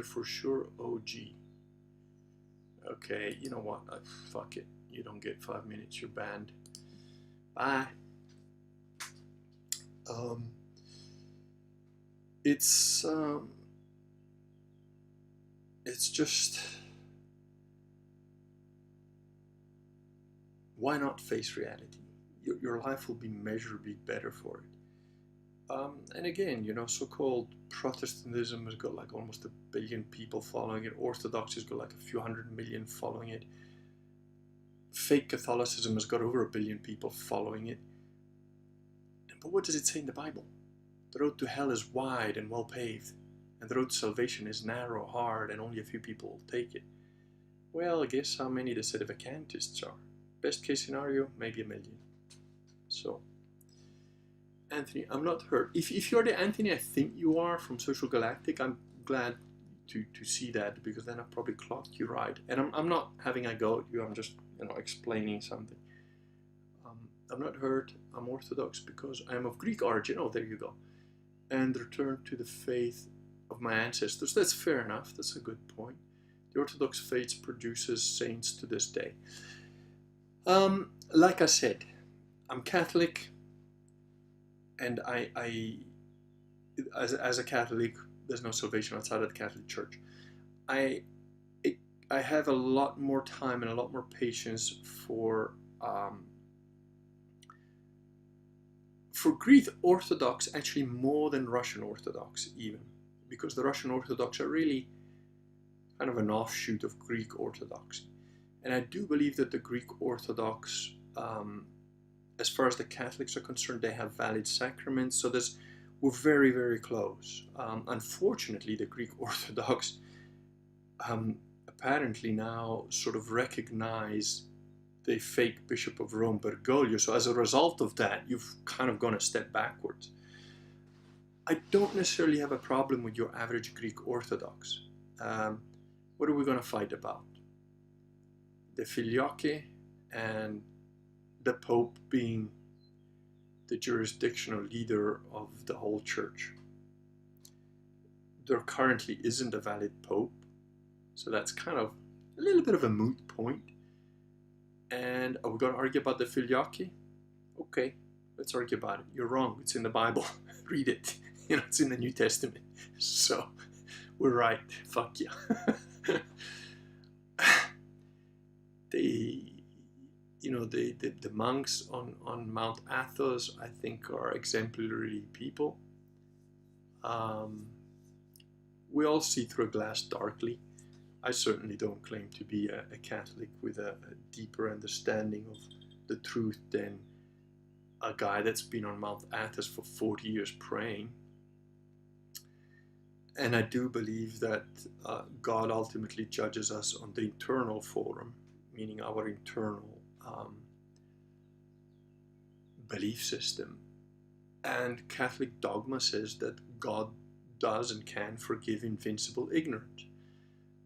for sure OG. Okay, you know what? Fuck it. You don't get 5 minutes. You're banned. Bye. It's just, why not face reality? Your life will be measurably better for it. And again, so-called Protestantism has got like almost 1 billion people following it. Orthodoxy has got like a few 100 million following it. Fake Catholicism has got over 1 billion people following it. But what does it say in the Bible? The road to hell is wide and well paved, and the road to salvation is narrow, hard, and only a few people will take it. Well, guess how many the sedevacantists are? Best case scenario, maybe 1 million. So, Anthony, I'm not hurt. If you're the Anthony I think you are from Social Galactic, I'm glad to see that, because then I probably clocked you right. And I'm not having a go at you, I'm just explaining something. I'm not hurt. I'm Orthodox because I am of Greek origin. Oh, there you go. And returned to the faith of my ancestors. That's fair enough. That's a good point. The Orthodox faith produces saints to this day. Like I said, I'm Catholic, and as a Catholic, there's no salvation outside of the Catholic Church. I have a lot more time and a lot more patience for Greek Orthodox, actually more than Russian Orthodox even, because the Russian Orthodox are really kind of an offshoot of Greek Orthodoxy. And I do believe that the Greek Orthodox, as far as the Catholics are concerned, they have valid sacraments, so we're very, very close. Unfortunately, the Greek Orthodox apparently now sort of recognize the fake Bishop of Rome, Bergoglio. So as a result of that, you've kind of gone a step backwards. I don't necessarily have a problem with your average Greek Orthodox. What are we going to fight about? The Filioque and the Pope being the jurisdictional leader of the whole church. There currently isn't a valid Pope, so that's kind of a little bit of a moot point. And are we going to argue about the Filioque? Okay, let's argue about it. You're wrong. It's in the Bible. Read it. It's in the New Testament. So we're right. Fuck yeah. The monks on Mount Athos, I think, are exemplary people. We all see through a glass darkly. I certainly don't claim to be a Catholic with a deeper understanding of the truth than a guy that's been on Mount Athos for 40 years praying. And I do believe that God ultimately judges us on the internal forum, meaning our internal belief system. And Catholic dogma says that God does and can forgive invincible ignorance.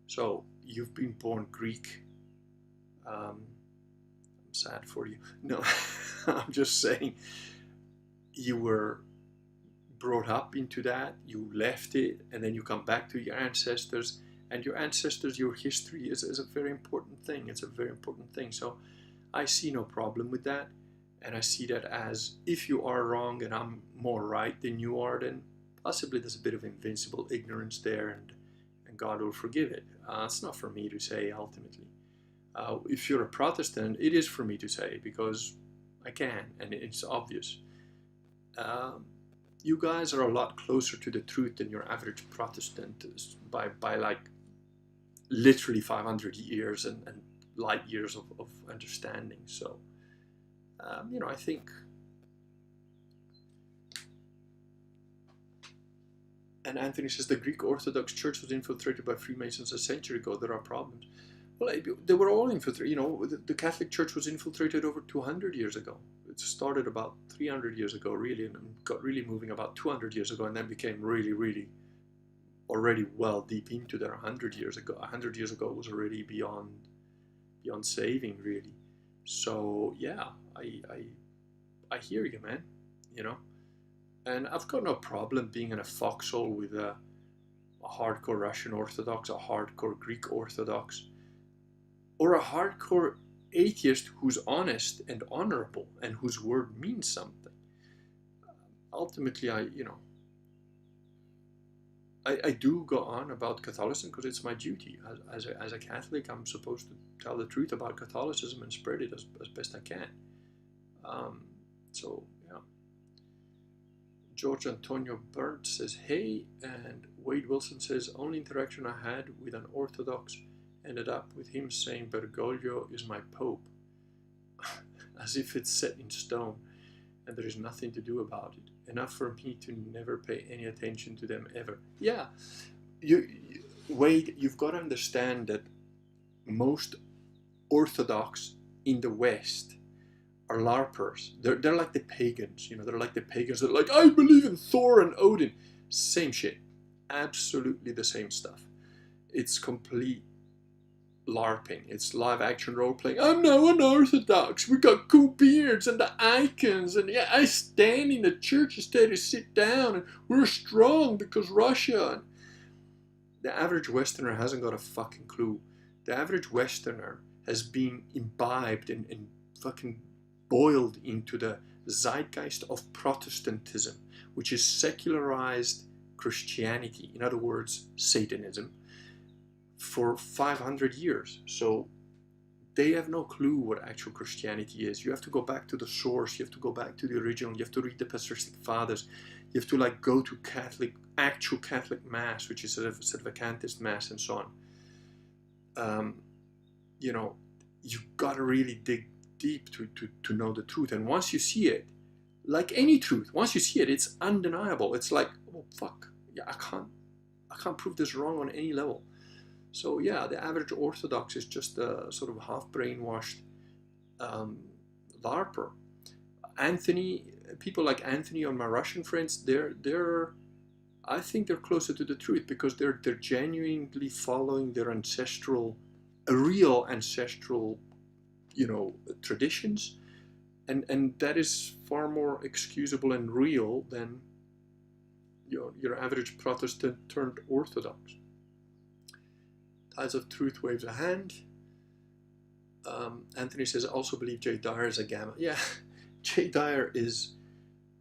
So you've been born Greek, I'm sad for you. No, I'm just saying you were brought up into that, you left it, and then you come back to your ancestors, and your ancestors, your history is a very important thing. It's a very important thing. So I see no problem with that. And I see that as, if you are wrong and I'm more right than you are, then possibly there's a bit of invincible ignorance there, and God will forgive it. It's not for me to say ultimately. If you're a Protestant, it is for me to say, because I can, and it's obvious. You guys are a lot closer to the truth than your average Protestant is by like literally 500 years and light years of understanding. So, I think, and Anthony says the Greek Orthodox Church was infiltrated by Freemasons a century ago. There are problems. Well, they were all infiltrated. The Catholic Church was infiltrated over 200 years ago. It started about 300 years ago, really, and got really moving about 200 years ago, and then became really, really already well deep into there 100 years ago. 100 years ago was already beyond saving, really. So yeah, I hear you, man. And I've got no problem being in a foxhole with a hardcore Russian Orthodox, a hardcore Greek Orthodox, or a hardcore atheist who's honest and honorable and whose word means something. Ultimately, I do go on about Catholicism because it's my duty. As a Catholic, I'm supposed to tell the truth about Catholicism and spread it as best I can. So, yeah. George Antonio Bird says, hey, and Wade Wilson says, only interaction I had with an Orthodox ended up with him saying Bergoglio is my Pope, as if it's set in stone and there is nothing to do about it. Enough for me to never pay any attention to them ever. Yeah, Wade, you've got to understand that most Orthodox in the West are LARPers. They're like the pagans, they're like the pagans that are like, I believe in Thor and Odin. Same shit. Absolutely the same stuff. It's complete LARPing. It's live action role playing. I'm now an Orthodox. We got cool beards and the icons, and yeah, I stand in the church instead of sit down, and we're strong because Russia. And the average Westerner hasn't got a fucking clue. The average Westerner has been imbibed and fucking boiled into the zeitgeist of Protestantism, which is secularized Christianity, in other words, Satanism, for 500 years. So they have no clue what actual Christianity is. You have to go back to the source. You have to go back to the original. You have to read the patristic fathers. You have to go to actual Catholic Mass, which is sort of a Sedevacantist Mass, and so on. You've got to really dig deep to know the truth. And once you see it, like any truth, once you see it, it's undeniable. It's like, oh fuck, yeah, I can't prove this wrong on any level. So yeah, the average Orthodox is just a sort of half brainwashed LARPer. People like Anthony or my Russian friends, I think they're closer to the truth because they're genuinely following their real ancestral, traditions, and that is far more excusable and real than your average Protestant turned Orthodox. Tides of Truth waves a hand. Anthony says, I also believe Jay Dyer is a gamma. Yeah, Jay Dyer is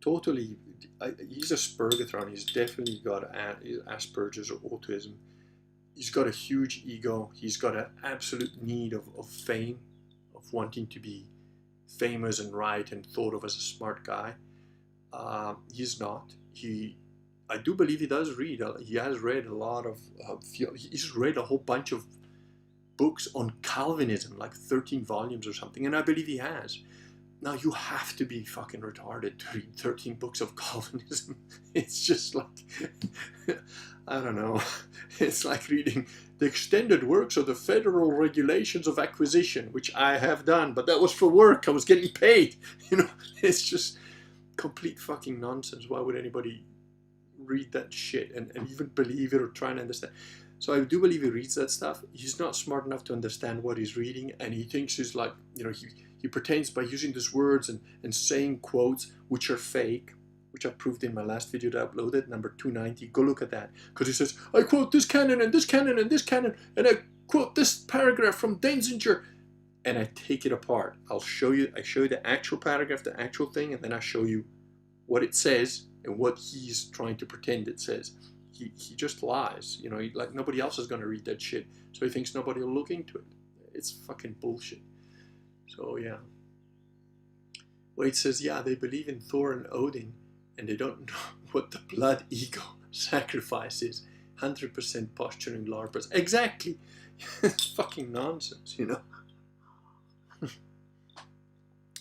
totally, he's a Spurgatron. He's definitely got Asperger's or autism. He's got a huge ego. He's got an absolute need of fame, of wanting to be famous and right and thought of as a smart guy. He's not. I do believe he does read. He has read a lot of, he's read a whole bunch of books on Calvinism, like 13 volumes or something, and I believe he has. Now, you have to be fucking retarded to read 13 books of Calvinism. It's just like, I don't know. It's like reading the extended works of the Federal Regulations of Acquisition, which I have done, but that was for work. I was getting paid. It's just complete fucking nonsense. Why would anybody read that shit and even believe it or try and understand? So I do believe he reads that stuff. He's not smart enough to understand what he's reading, and he thinks he's like, he pretends by using these words and saying quotes which are fake, which I proved in my last video that I uploaded, number 290. Go look at that. Because he says, I quote this canon and this canon and this canon, and I quote this paragraph from Denzinger, and I take it apart. I show you the actual paragraph, the actual thing, and then I show you what it says and what he's trying to pretend it says. He just lies, like nobody else is going to read that shit, so he thinks nobody will look into it. It's fucking bullshit. So yeah. Wade says, yeah, they believe in Thor and Odin, and they don't know what the blood ego sacrifice is. 100% posturing LARPers. Exactly. It's fucking nonsense,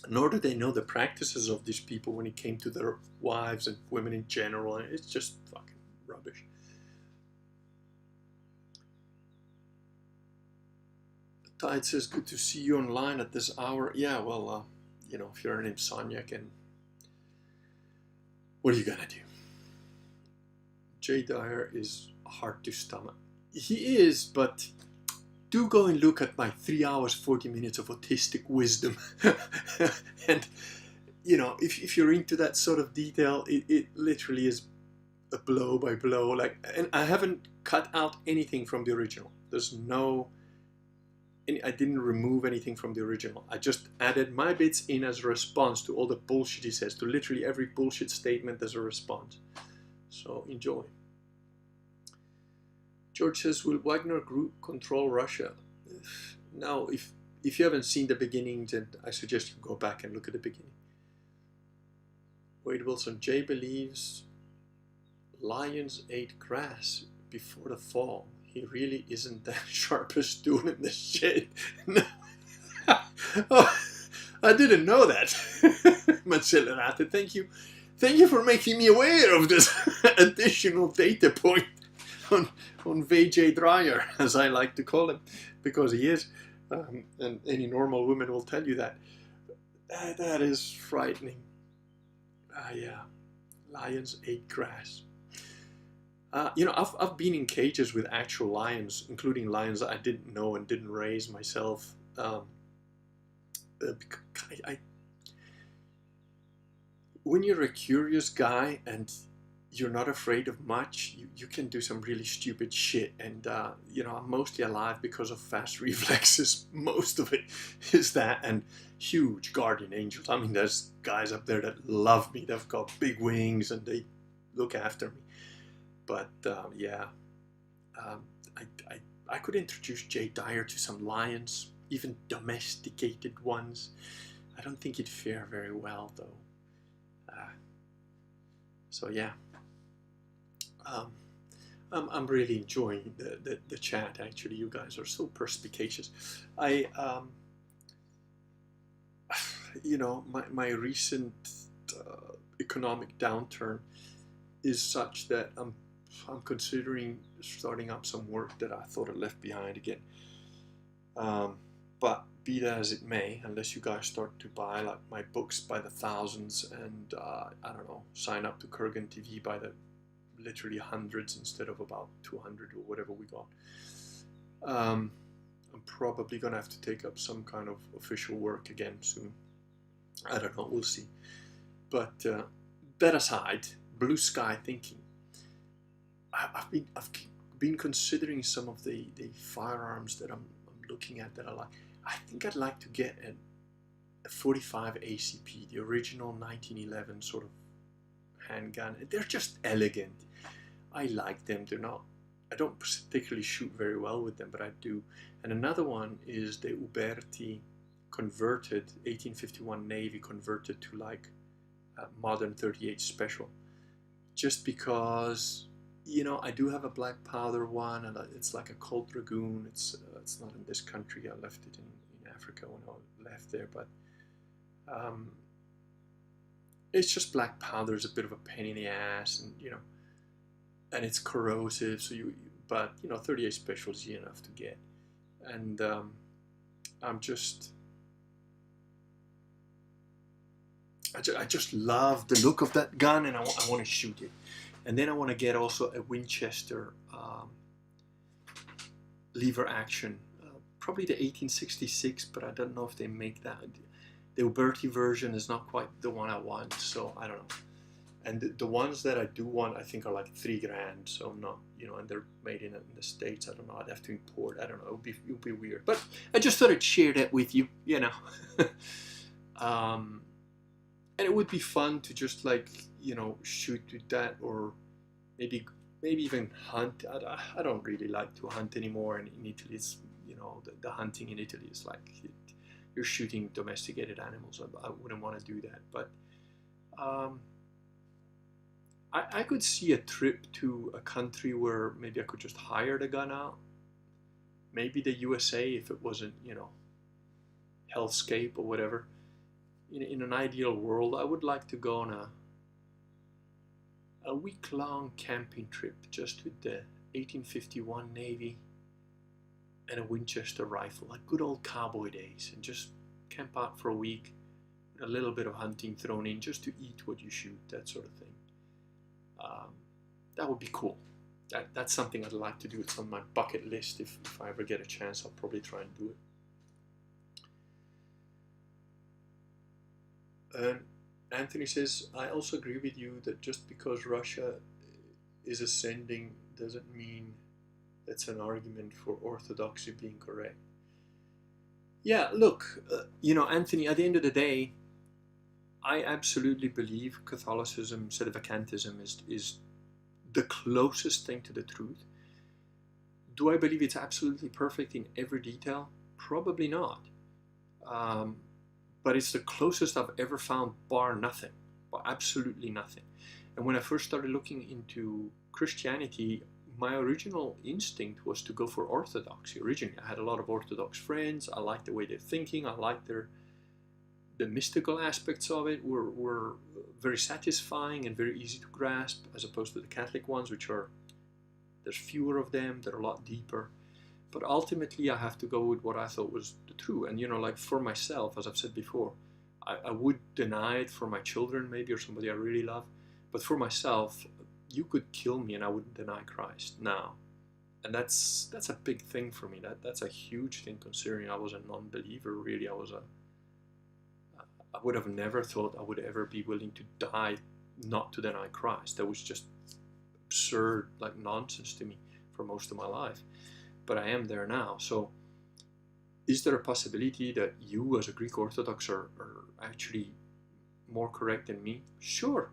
Nor do they know the practices of these people when it came to their wives and women in general. It's just fucking rubbish. Tide says, good to see you online at this hour. Yeah, well, if you're an insomniac, and what are you gonna do? Jay Dyer is hard to stomach. He is, but do go and look at my 3 hours, 40 minutes of autistic wisdom. And, if you're into that sort of detail, it literally is a blow by blow. And I haven't cut out anything from the original. I didn't remove anything from the original. I just added my bits in as a response to all the bullshit he says. To literally every bullshit statement, there's a response. So enjoy. George says, will Wagner Group control Russia? Now, if you haven't seen the beginning, then I suggest you go back and look at the beginning. Wade Wilson, Jay believes lions ate grass before the fall. He really isn't the sharpest tool in the shed. No. Oh, I didn't know that. Macellerate, thank you. Thank you for making me aware of this additional data point on VJ Dreyer, as I like to call him, because he is. And any normal woman will tell you that. That is frightening. Yeah. Lions ate grass. I've been in cages with actual lions, including lions that I didn't know and didn't raise myself. When you're a curious guy and you're not afraid of much, you can do some really stupid shit. And I'm mostly alive because of fast reflexes. Most of it is that, and huge guardian angels. I mean, there's guys up there that love me. They've got big wings and they look after me. But I could introduce Jay Dyer to some lions, even domesticated ones. I don't think he'd fare very well, though. So yeah, I'm really enjoying the chat. Actually, you guys are so perspicacious. My recent economic downturn is such that I'm considering starting up some work that I thought I left behind again. But be that as it may, unless you guys start to buy like my books by the thousands and I don't know, sign up to Kurgan TV by the literally hundreds instead of about 200 or whatever we got, I'm probably gonna have to take up some kind of official work again soon. I don't know, we'll see. But that aside, blue sky thinking. I've been considering some of the firearms that I'm looking at that I like. I think I'd like to get a 45 ACP, the original 1911 sort of handgun. They're just elegant. I like them. I don't particularly shoot very well with them, but I do. And another one is the Uberti converted, 1851 Navy converted to like a modern 38 Special. Just because, I do have a black powder one, and it's like a Colt Dragoon. It's not in this country. I left it in Africa when I left there, but it's just black powder is a bit of a pain in the ass, and and it's corrosive. So but 38 Special is easy enough to get, and I just love the look of that gun, and I want to shoot it. And then I want to get also a Winchester lever action. Probably the 1866, but I don't know if they make that. The Uberti version is not quite the one I want, so I don't know. And the ones that I do want, I think, are like $3,000. So I'm not, and they're made in the States. I don't know. I'd have to import. I don't know. It would be weird. But I just thought I'd share that with you, and it would be fun to just shoot with that, or maybe even hunt. I don't really like to hunt anymore. And in Italy, it's, the hunting in Italy is like you're shooting domesticated animals. I wouldn't want to do that. But I could see a trip to a country where maybe I could just hire the gun out. Maybe the USA, if it wasn't, hellscape or whatever. In an ideal world, I would like to go on a week-long camping trip just with the 1851 Navy and a Winchester rifle, like good old cowboy days, and just camp out for a week with a little bit of hunting thrown in just to eat what you shoot, that sort of thing. That would be cool. That's something I'd like to do. It's on my bucket list. If I ever get a chance, I'll probably try and do it. And Anthony says, I also agree with you that just because Russia is ascending doesn't mean that's an argument for orthodoxy being correct. Yeah, look, Anthony, at the end of the day, I absolutely believe Catholicism, sedevacantism, is the closest thing to the truth. Do I believe it's absolutely perfect in every detail? Probably not. But it's the closest I've ever found, bar nothing, bar absolutely nothing. And when I first started looking into Christianity, my original instinct was to go for orthodoxy. Originally, I had a lot of Orthodox friends. I liked the way they're thinking. I liked the mystical aspects of it were very satisfying and very easy to grasp, as opposed to the Catholic ones, there's fewer of them, they're a lot deeper. But ultimately, I have to go with what I thought was the true. And, for myself, as I've said before, I would deny it for my children, maybe, or somebody I really love. But for myself, you could kill me and I wouldn't deny Christ now. And that's a big thing for me. That's a huge thing, considering I was a non-believer, really. I would have never thought I would ever be willing to die not to deny Christ. That was just absurd, like nonsense to me for most of my life. But I am there now. So is there a possibility that you as a Greek Orthodox are actually more correct than me? Sure.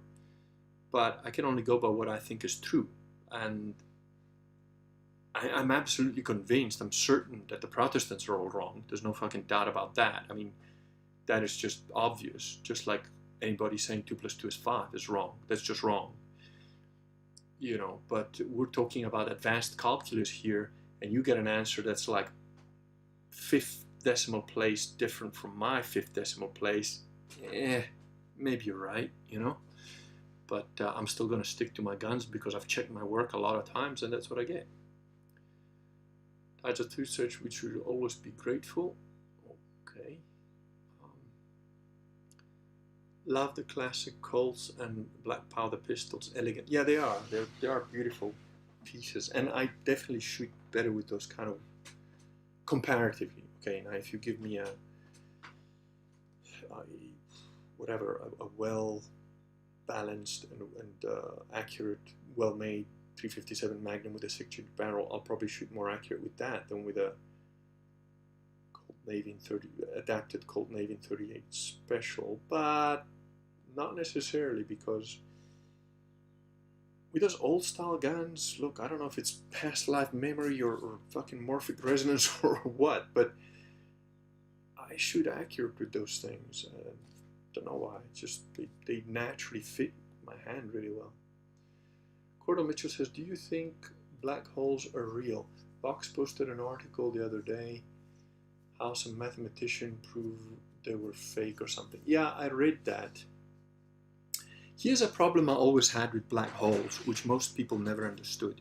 But I can only go by what I think is true. And I'm absolutely convinced, I'm certain that the Protestants are all wrong. There's no fucking doubt about that. I mean, that is just obvious. Just like anybody saying 2 + 2 is 5 is wrong. That's just wrong. But we're talking about advanced calculus here, and you get an answer that's like 5th decimal place different from my 5th decimal place. Maybe you're right, But I'm still going to stick to my guns because I've checked my work a lot of times, and that's what I get. Types of research which should always be grateful. Okay. Love the classic Colts and black powder pistols. Elegant. Yeah, they are. They are beautiful pieces, and I definitely shoot better with those kind of comparatively. Okay, now if you give me a well balanced and accurate, well-made 357 Magnum with a 6-inch barrel, I'll probably shoot more accurate with that than with a adapted Colt Navy 38 Special, but not necessarily, because with those old style guns, look, I don't know if it's past life memory or fucking morphic resonance or what, but I shoot accurate with those things. Don't know why. It's just they naturally fit my hand really well. Cordell Mitchell says, do you think black holes are real? Box posted an article the other day how some mathematician proved they were fake or something. Yeah, I read that. Here's a problem I always had with black holes, which most people never understood.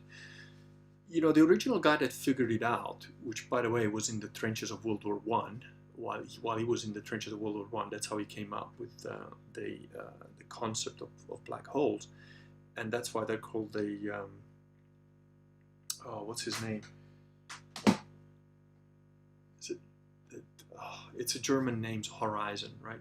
The original guy that figured it out, which by the way was in the trenches of World War I, while he was in the trenches of World War I, that's how he came up with the concept of black holes. And that's why they're called the, what's his name? it's a German name, Horizon, right?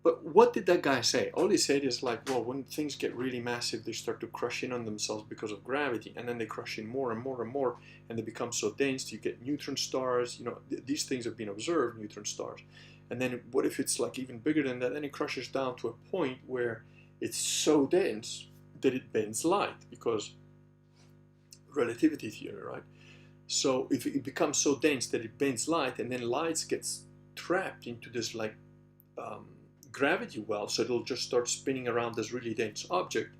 But what did that guy say? All he said is like, well, when things get really massive, they start to crush in on themselves because of gravity, and then they crush in more and more and more, and they become so dense, you get neutron stars. You know, these things have been observed, neutron stars. And then what if it's like even bigger than that? Then it crushes down to a point where it's so dense that it bends light, because relativity theory, right? So if it becomes so dense that it bends light, and then light gets trapped into this like um, gravity well, so it'll just start spinning around this really dense object,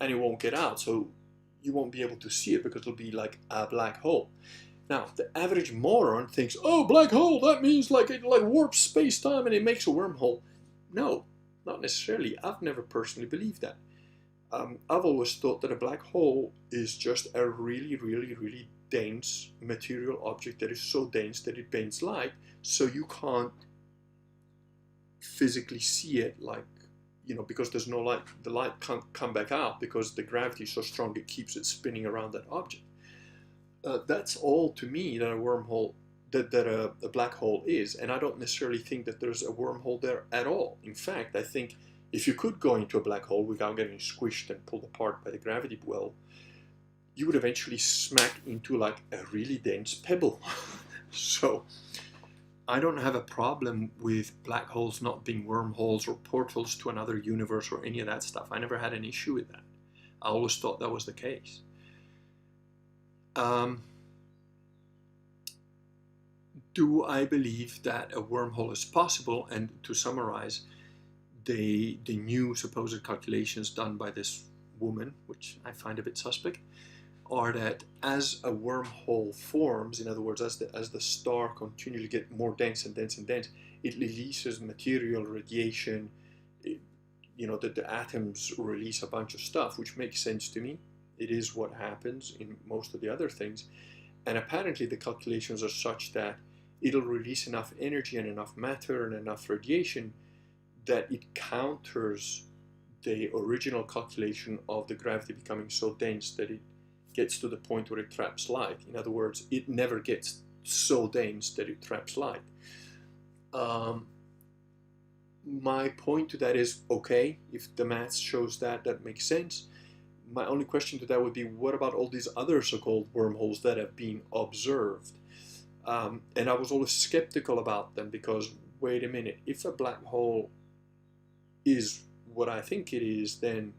and it won't get out. So you won't be able to see it because it'll be like a black hole. Now, the average moron thinks, oh, black hole, that means like it like warps space-time and it makes a wormhole. No, not necessarily. I've never personally believed that. I've always thought that a black hole is just a really, really, really dense material object that is so dense that it bends light, so you can't physically see it, like, you know, because there's no light. The light can't come back out because the gravity is so strong it keeps it spinning around that object. That's all to me that a wormhole, that a black hole is, and I don't necessarily think that there's a wormhole there at all. In fact, I think if you could go into a black hole without getting squished and pulled apart by the gravity well, you would eventually smack into like a really dense pebble. So I don't have a problem with black holes not being wormholes or portals to another universe or any of that stuff. I never had an issue with that. I always thought that was the case. Do I believe that a wormhole is possible? And to summarize, the new supposed calculations done by this woman, which I find a bit suspect, are that as a wormhole forms, in other words, as the star continually get more dense and dense and dense, it releases material, radiation, you know, that the atoms release a bunch of stuff, which makes sense to me. It is what happens in most of the other things. And apparently the calculations are such that it'll release enough energy and enough matter and enough radiation that it counters the original calculation of the gravity becoming so dense that it gets to the point where it traps light. In other words, it never gets so dense that it traps light. My point to that is, okay, if the math shows that, that makes sense. My only question to that would be, what about all these other so-called wormholes that have been observed? And I was always skeptical about them because, wait a minute, if a black hole is what I think it is, then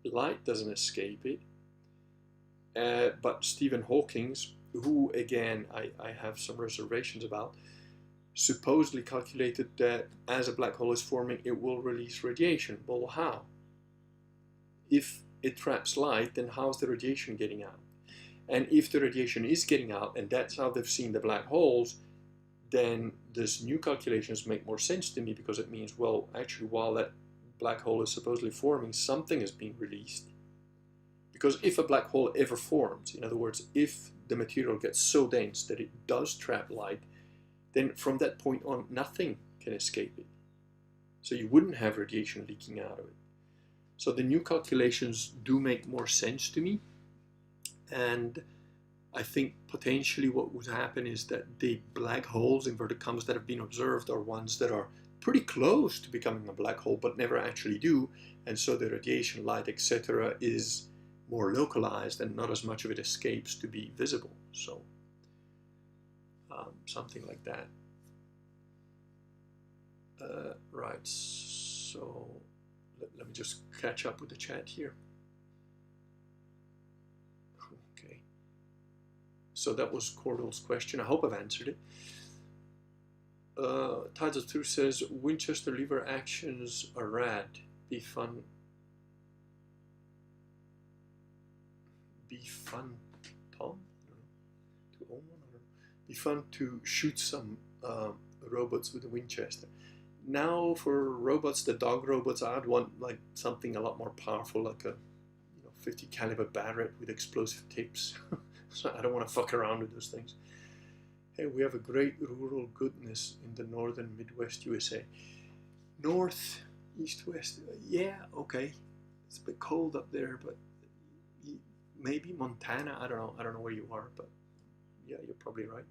light doesn't escape it. But Stephen Hawking's, who again I have some reservations about, supposedly calculated that as a black hole is forming, it will release radiation. Well, how? If it traps light, then how's the radiation getting out? And if the radiation is getting out, and that's how they've seen the black holes, then this new calculations make more sense to me, because it means, well, actually, while that black hole is supposedly forming, something is being released. Because if a black hole ever forms, in other words, if the material gets so dense that it does trap light, then from that point on, nothing can escape it. So you wouldn't have radiation leaking out of it. So the new calculations do make more sense to me. And I think potentially what would happen is that the black holes, inverted commas, that have been observed are ones that are pretty close to becoming a black hole but never actually do. And so the radiation, light, etc. is more localized and not as much of it escapes to be visible. So something like that. Right, so let me just catch up with the chat here. Okay, so that was Cordell's question. I hope I've answered it. Tides of Truth says, Winchester lever actions are rad. Be fun, Tom? To own one? I don't know. Be fun to shoot some robots with a Winchester. Now for robots, the dog robots, I'd want like something a lot more powerful, like a 50 caliber Barrett with explosive tips. So I don't want to fuck around with those things. Hey, we have a great rural goodness in the northern Midwest USA. North, east, west. Yeah, okay. It's a bit cold up there, but maybe Montana. I don't know. I don't know where you are, but yeah, you're probably right.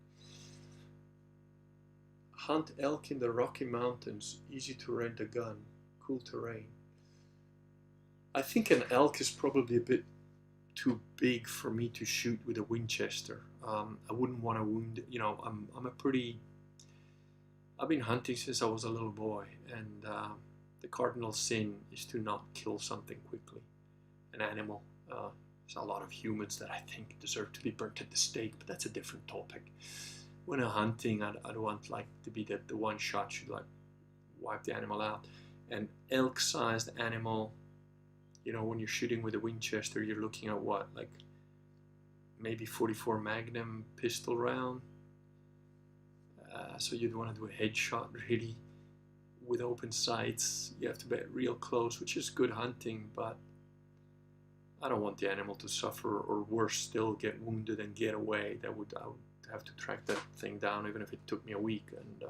Hunt elk in the Rocky Mountains. Easy to rent a gun. Cool terrain. I think an elk is probably a bit too big for me to shoot with a Winchester. I wouldn't want to wound. You know, I'm a pretty. I've been hunting since I was a little boy, and the cardinal sin is to not kill something quickly, an animal. There's a lot of humans that I think deserve to be burnt at the stake, but that's a different topic. When I'm hunting, I don't want like to be the one shot should like wipe the animal out. An elk-sized animal, you know, when you're shooting with a Winchester, you're looking at what, like maybe 44 Magnum pistol round. So you'd want to do a headshot really with open sights. You have to be real close, which is good hunting, but I don't want the animal to suffer, or worse still, get wounded and get away. I would have to track that thing down, even if it took me a week. And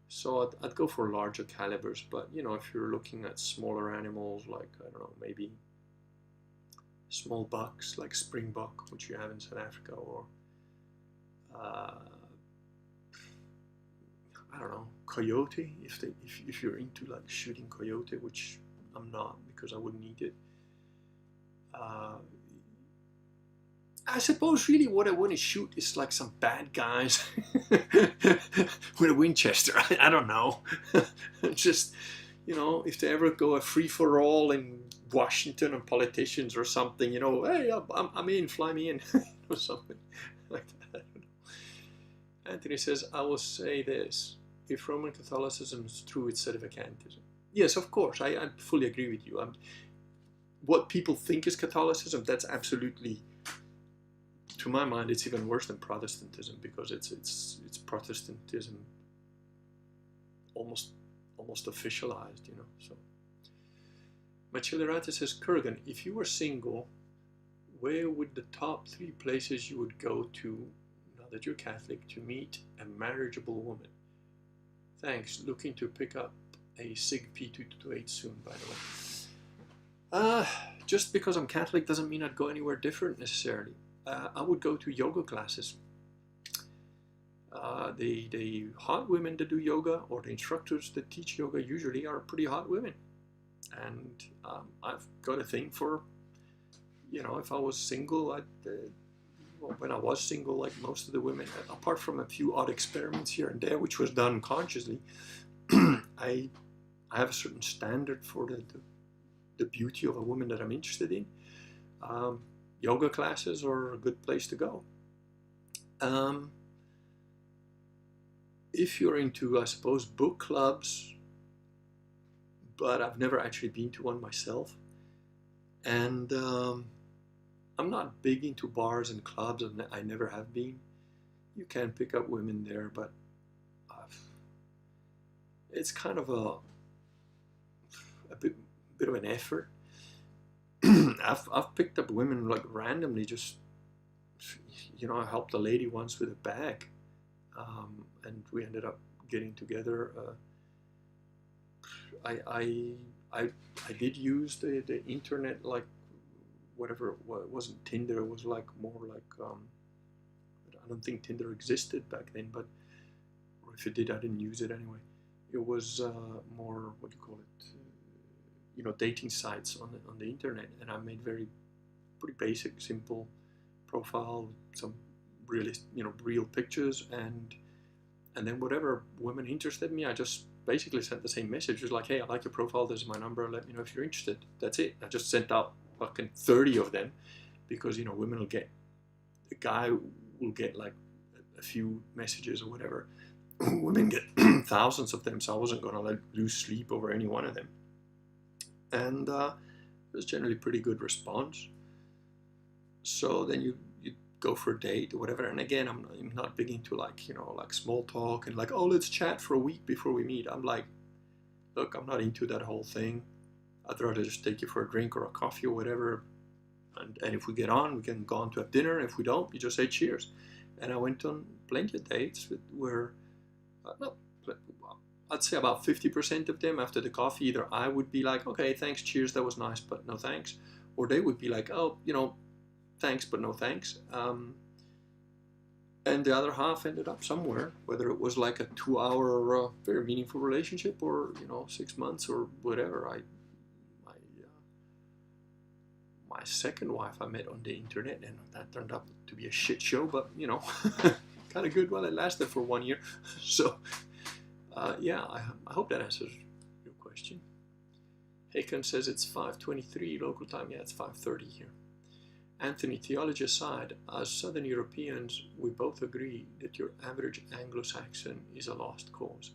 so I'd go for larger calibers. But you know, if you're looking at smaller animals, like I don't know, maybe small bucks like springbuck, which you have in South Africa, or I don't know, coyote. If you're into like shooting coyote, which I'm not because I wouldn't need it. I suppose really what I want to shoot is like some bad guys with a Winchester. I don't know. Just, you know, if they ever go a free-for-all in Washington and politicians or something, you know, hey, I'm in, fly me in, or something like that. I don't know. Anthony says, I will say this. If Roman Catholicism is true, it's sedevacantism. Yes, of course, I fully agree with you. What people think is Catholicism, that's absolutely, to my mind, it's even worse than Protestantism, because it's Protestantism almost officialized, you know. So Machilerata says, Kurgan, if you were single, where would the top 3 places you would go to, now that you're Catholic, to meet a marriageable woman? Thanks. Looking to pick up a SIG P228 soon, by the way. Just because I'm Catholic doesn't mean I'd go anywhere different necessarily. I would go to yoga classes. The hot women that do yoga, or the instructors that teach yoga, usually are pretty hot women. And I've got a thing for, you know, if I was single, when I was single, like most of the women, apart from a few odd experiments here and there, which was done consciously, I have a certain standard for the beauty of a woman that I'm interested in. Yoga classes are a good place to go. If you're into, I suppose, book clubs, but I've never actually been to one myself. And I'm not big into bars and clubs, and I never have been. You can pick up women there, but it's kind of a bit of an effort. I've picked up women like randomly, just, you know, I helped a lady once with a bag, and we ended up getting together. I did use the internet, like whatever it was. It wasn't Tinder, it was like more like I don't think Tinder existed back then, but, or if it did, I didn't use it anyway. It was more, what do you call it, you know, dating sites on the internet, and I made pretty basic, simple profile, some real pictures, and then whatever women interested me, I just basically sent the same message. It was like, hey, I like your profile, this is my number, let me know if you're interested. That's it. I just sent out fucking 30 of them, because, you know, the guy will get like a few messages or whatever. Women get thousands of them, so I wasn't going to lose sleep over any one of them. And it was generally pretty good response. So then you go for a date or whatever. And again, I'm not big into like, you know, like small talk and like, oh, let's chat for a week before we meet. I'm like, look, I'm not into that whole thing. I'd rather just take you for a drink or a coffee or whatever. And if we get on, we can go on to have dinner. If we don't, you just say cheers. And I went on plenty of dates where, I'd say about 50% of them after the coffee, either I would be like, okay, thanks, cheers, that was nice, but no thanks. Or they would be like, oh, you know, thanks, but no thanks. and the other half ended up somewhere, whether it was like a 2 hour very meaningful relationship, or 6 months or whatever. My my second wife I met on the internet, and that turned out to be a shit show, but kind of good while it lasted for 1 year. So yeah, I hope that answers your question. Hakan says it's 5:23 local time. Yeah, it's 5:30 here. Anthony, theology aside, as Southern Europeans, we both agree that your average Anglo-Saxon is a lost cause.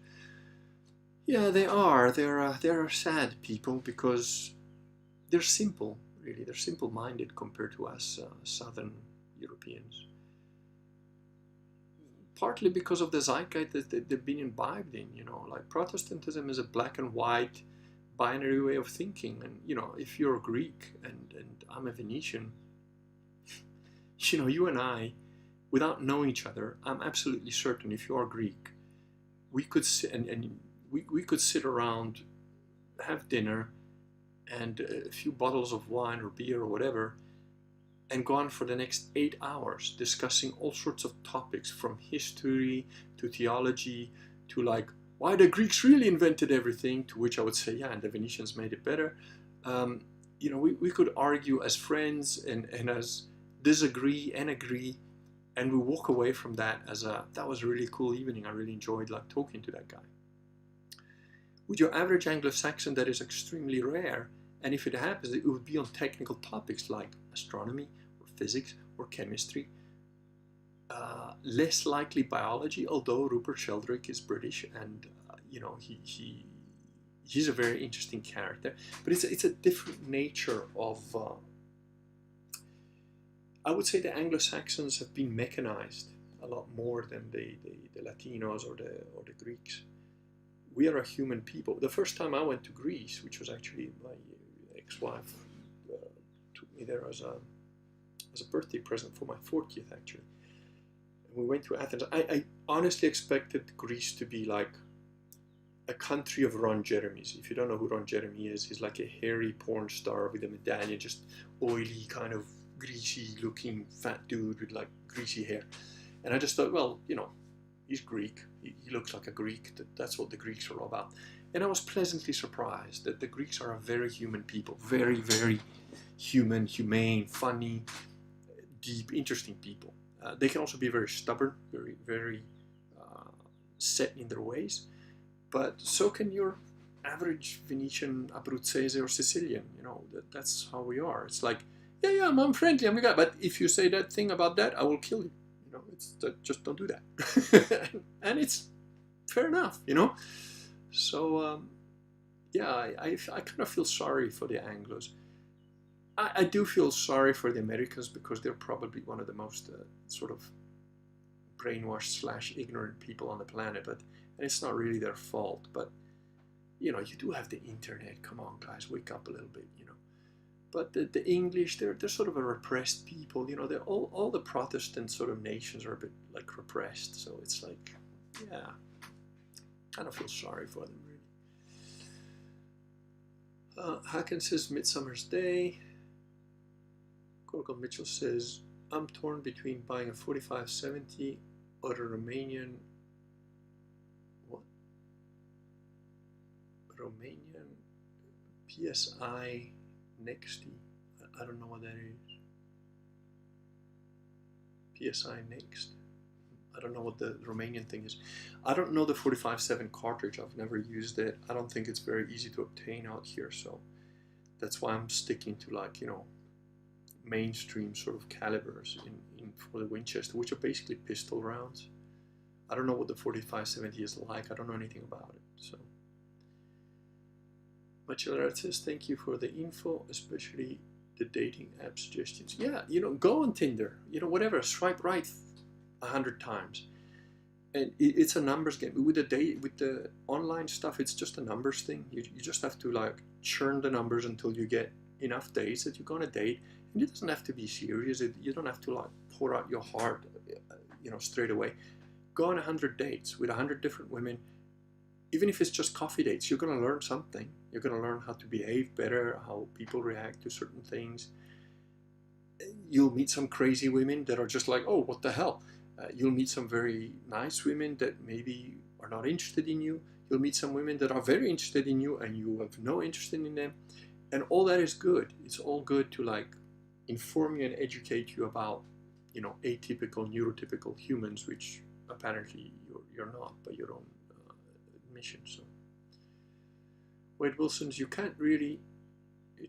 Yeah, they are. They're sad people because they're simple, really. They're simple-minded compared to us Southern Europeans. Partly because of the zeitgeist that they've been imbibed in, like Protestantism is a black and white binary way of thinking. And, if you're Greek and I'm a Venetian, you and I, without knowing each other, I'm absolutely certain if you are Greek, we could sit and we could sit around, have dinner, and a few bottles of wine or beer or whatever, and go on for the next 8 hours discussing all sorts of topics, from history to theology to like why the Greeks really invented everything, to which I would say, yeah, and the Venetians made it better. We could argue as friends and as disagree and agree, and we walk away from that as that was a really cool evening. I really enjoyed like talking to that guy. With your average Anglo-Saxon, that is extremely rare, and if it happens, it would be on technical topics like astronomy or physics or chemistry. Less likely biology, although Rupert Sheldrake is British, and he's a very interesting character, but it's a different nature of I would say the Anglo-Saxons have been mechanized a lot more than the Latinos or the Greeks. We are a human people. The first time I went to Greece, which was actually my ex-wife took me there as a birthday present for my 40th, actually. And we went to Athens. I honestly expected Greece to be like a country of Ron Jeremy's. If you don't know who Ron Jeremy is, he's like a hairy porn star with a medallion, just oily, kind of greasy looking fat dude with like greasy hair. And I just thought, well, he's Greek. He looks like a Greek. That's what the Greeks are all about. And I was pleasantly surprised that the Greeks are a very human people. Very, very human, humane, funny, deep, interesting people. They can also be very stubborn, very, very set in their ways. But so can your average Venetian, Abruzzese, or Sicilian. That's how we are. It's like, yeah, I'm friendly, I'm a guy. But if you say that thing about that, I will kill you. Just don't do that. And it's fair enough, So, yeah, I kind of feel sorry for the Anglos. I do feel sorry for the Americans because they're probably one of the most sort of brainwashed / ignorant people on the planet. And it's not really their fault. But, you do have the internet. Come on, guys, wake up a little bit, But the English, they're sort of a repressed people. They're all the Protestant sort of nations are a bit like repressed. So it's like, yeah, kind of feel sorry for them, really. Haken says Midsummer's Day. Gorgon Mitchell says, I'm torn between buying a 4570 or a Romanian, Romanian PSI Nexty. I don't know what that is. PSI Next. I don't know what the Romanian thing is. I don't know the 45.7 cartridge. I've never used it. I don't think it's very easy to obtain out here, so that's why I'm sticking to like, mainstream sort of calibers in for the Winchester, which are basically pistol rounds. I don't know what the 4570 is like. I don't know anything about it, so. Bachelorette says, thank you for the info, especially the dating app suggestions. Yeah, go on Tinder, whatever, swipe right 100 times. And it's a numbers game. With the online stuff, it's just a numbers thing. You just have to like churn the numbers until you get enough dates that you're going to date. And it doesn't have to be serious. You don't have to like pour out your heart, straight away. Go on 100 dates with 100 different women. Even if it's just coffee dates, you're going to learn something. You're going to learn how to behave better, how people react to certain things. You'll meet some crazy women that are just like, oh, what the hell? You'll meet some very nice women that maybe are not interested in you. You'll meet some women that are very interested in you and you have no interest in them. And all that is good. It's all good to like inform you and educate you about, you know, atypical, neurotypical humans, which apparently you're not by your own admission. So, Wade Wilson's, you can't really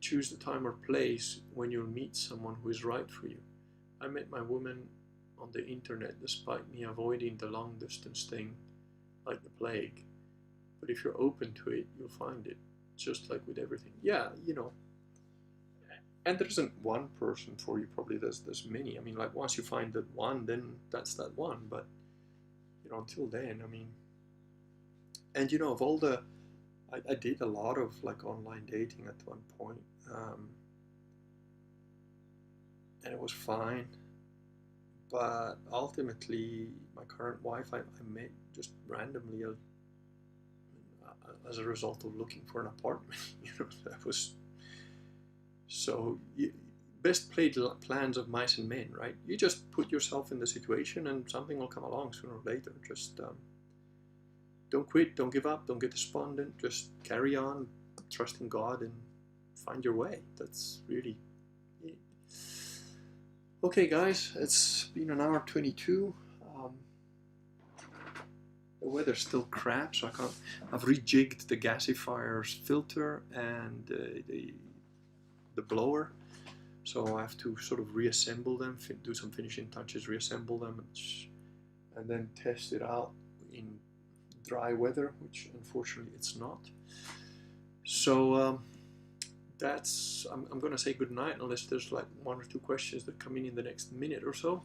choose the time or place when you'll meet someone who is right for you. I met my woman on the internet despite me avoiding the long distance thing like the plague. But if you're open to it, you'll find it, just like with everything. Yeah, you know, and there isn't one person for you, probably there's many. I mean, like once you find that one, then that's that one. But you know, until then, I mean, and you know, of all the, I did a lot of like online dating at one point, and it was fine. But ultimately, my current wife, I met just randomly as a result of looking for an apartment. You know, that was so. Best played plans of mice and men, right? You just put yourself in the situation, and something will come along sooner or later. Just don't quit, don't give up, don't get despondent. Just carry on, trust in God, and find your way. That's really it. Okay, guys, it's been an hour 22. The weather's still crap, so I can't. I've rejigged the gasifiers filter and the blower, so I have to sort of reassemble them, do some finishing touches, reassemble them, and then test it out in dry weather, which unfortunately it's not. So that's. I'm going to say good night unless there's like one or two questions that come in the next minute or so.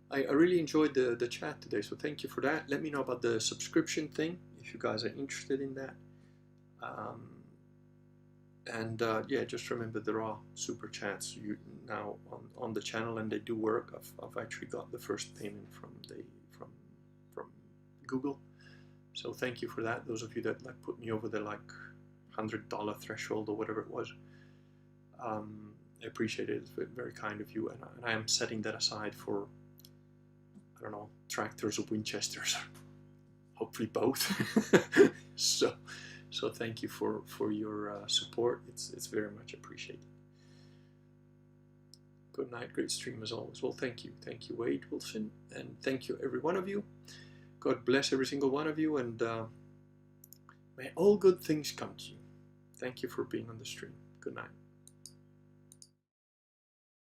I really enjoyed the chat today, so thank you for that. Let me know about the subscription thing if you guys are interested in that. Yeah, just remember there are super chats now on the channel, and they do work. I've actually got the first payment from Google, so thank you for that. Those of you that like put me over the like $100 threshold or whatever it was, I appreciate it. It's very kind of you, and I am setting that aside for, I don't know, tractors or Winchesters, hopefully both. So thank you for your support. It's very much appreciated. Good night, great stream as always. Well, thank you, Wade Wilson, and thank you every one of you. God bless every single one of you, and may all good things come to you. Thank you for being on the stream. Good night.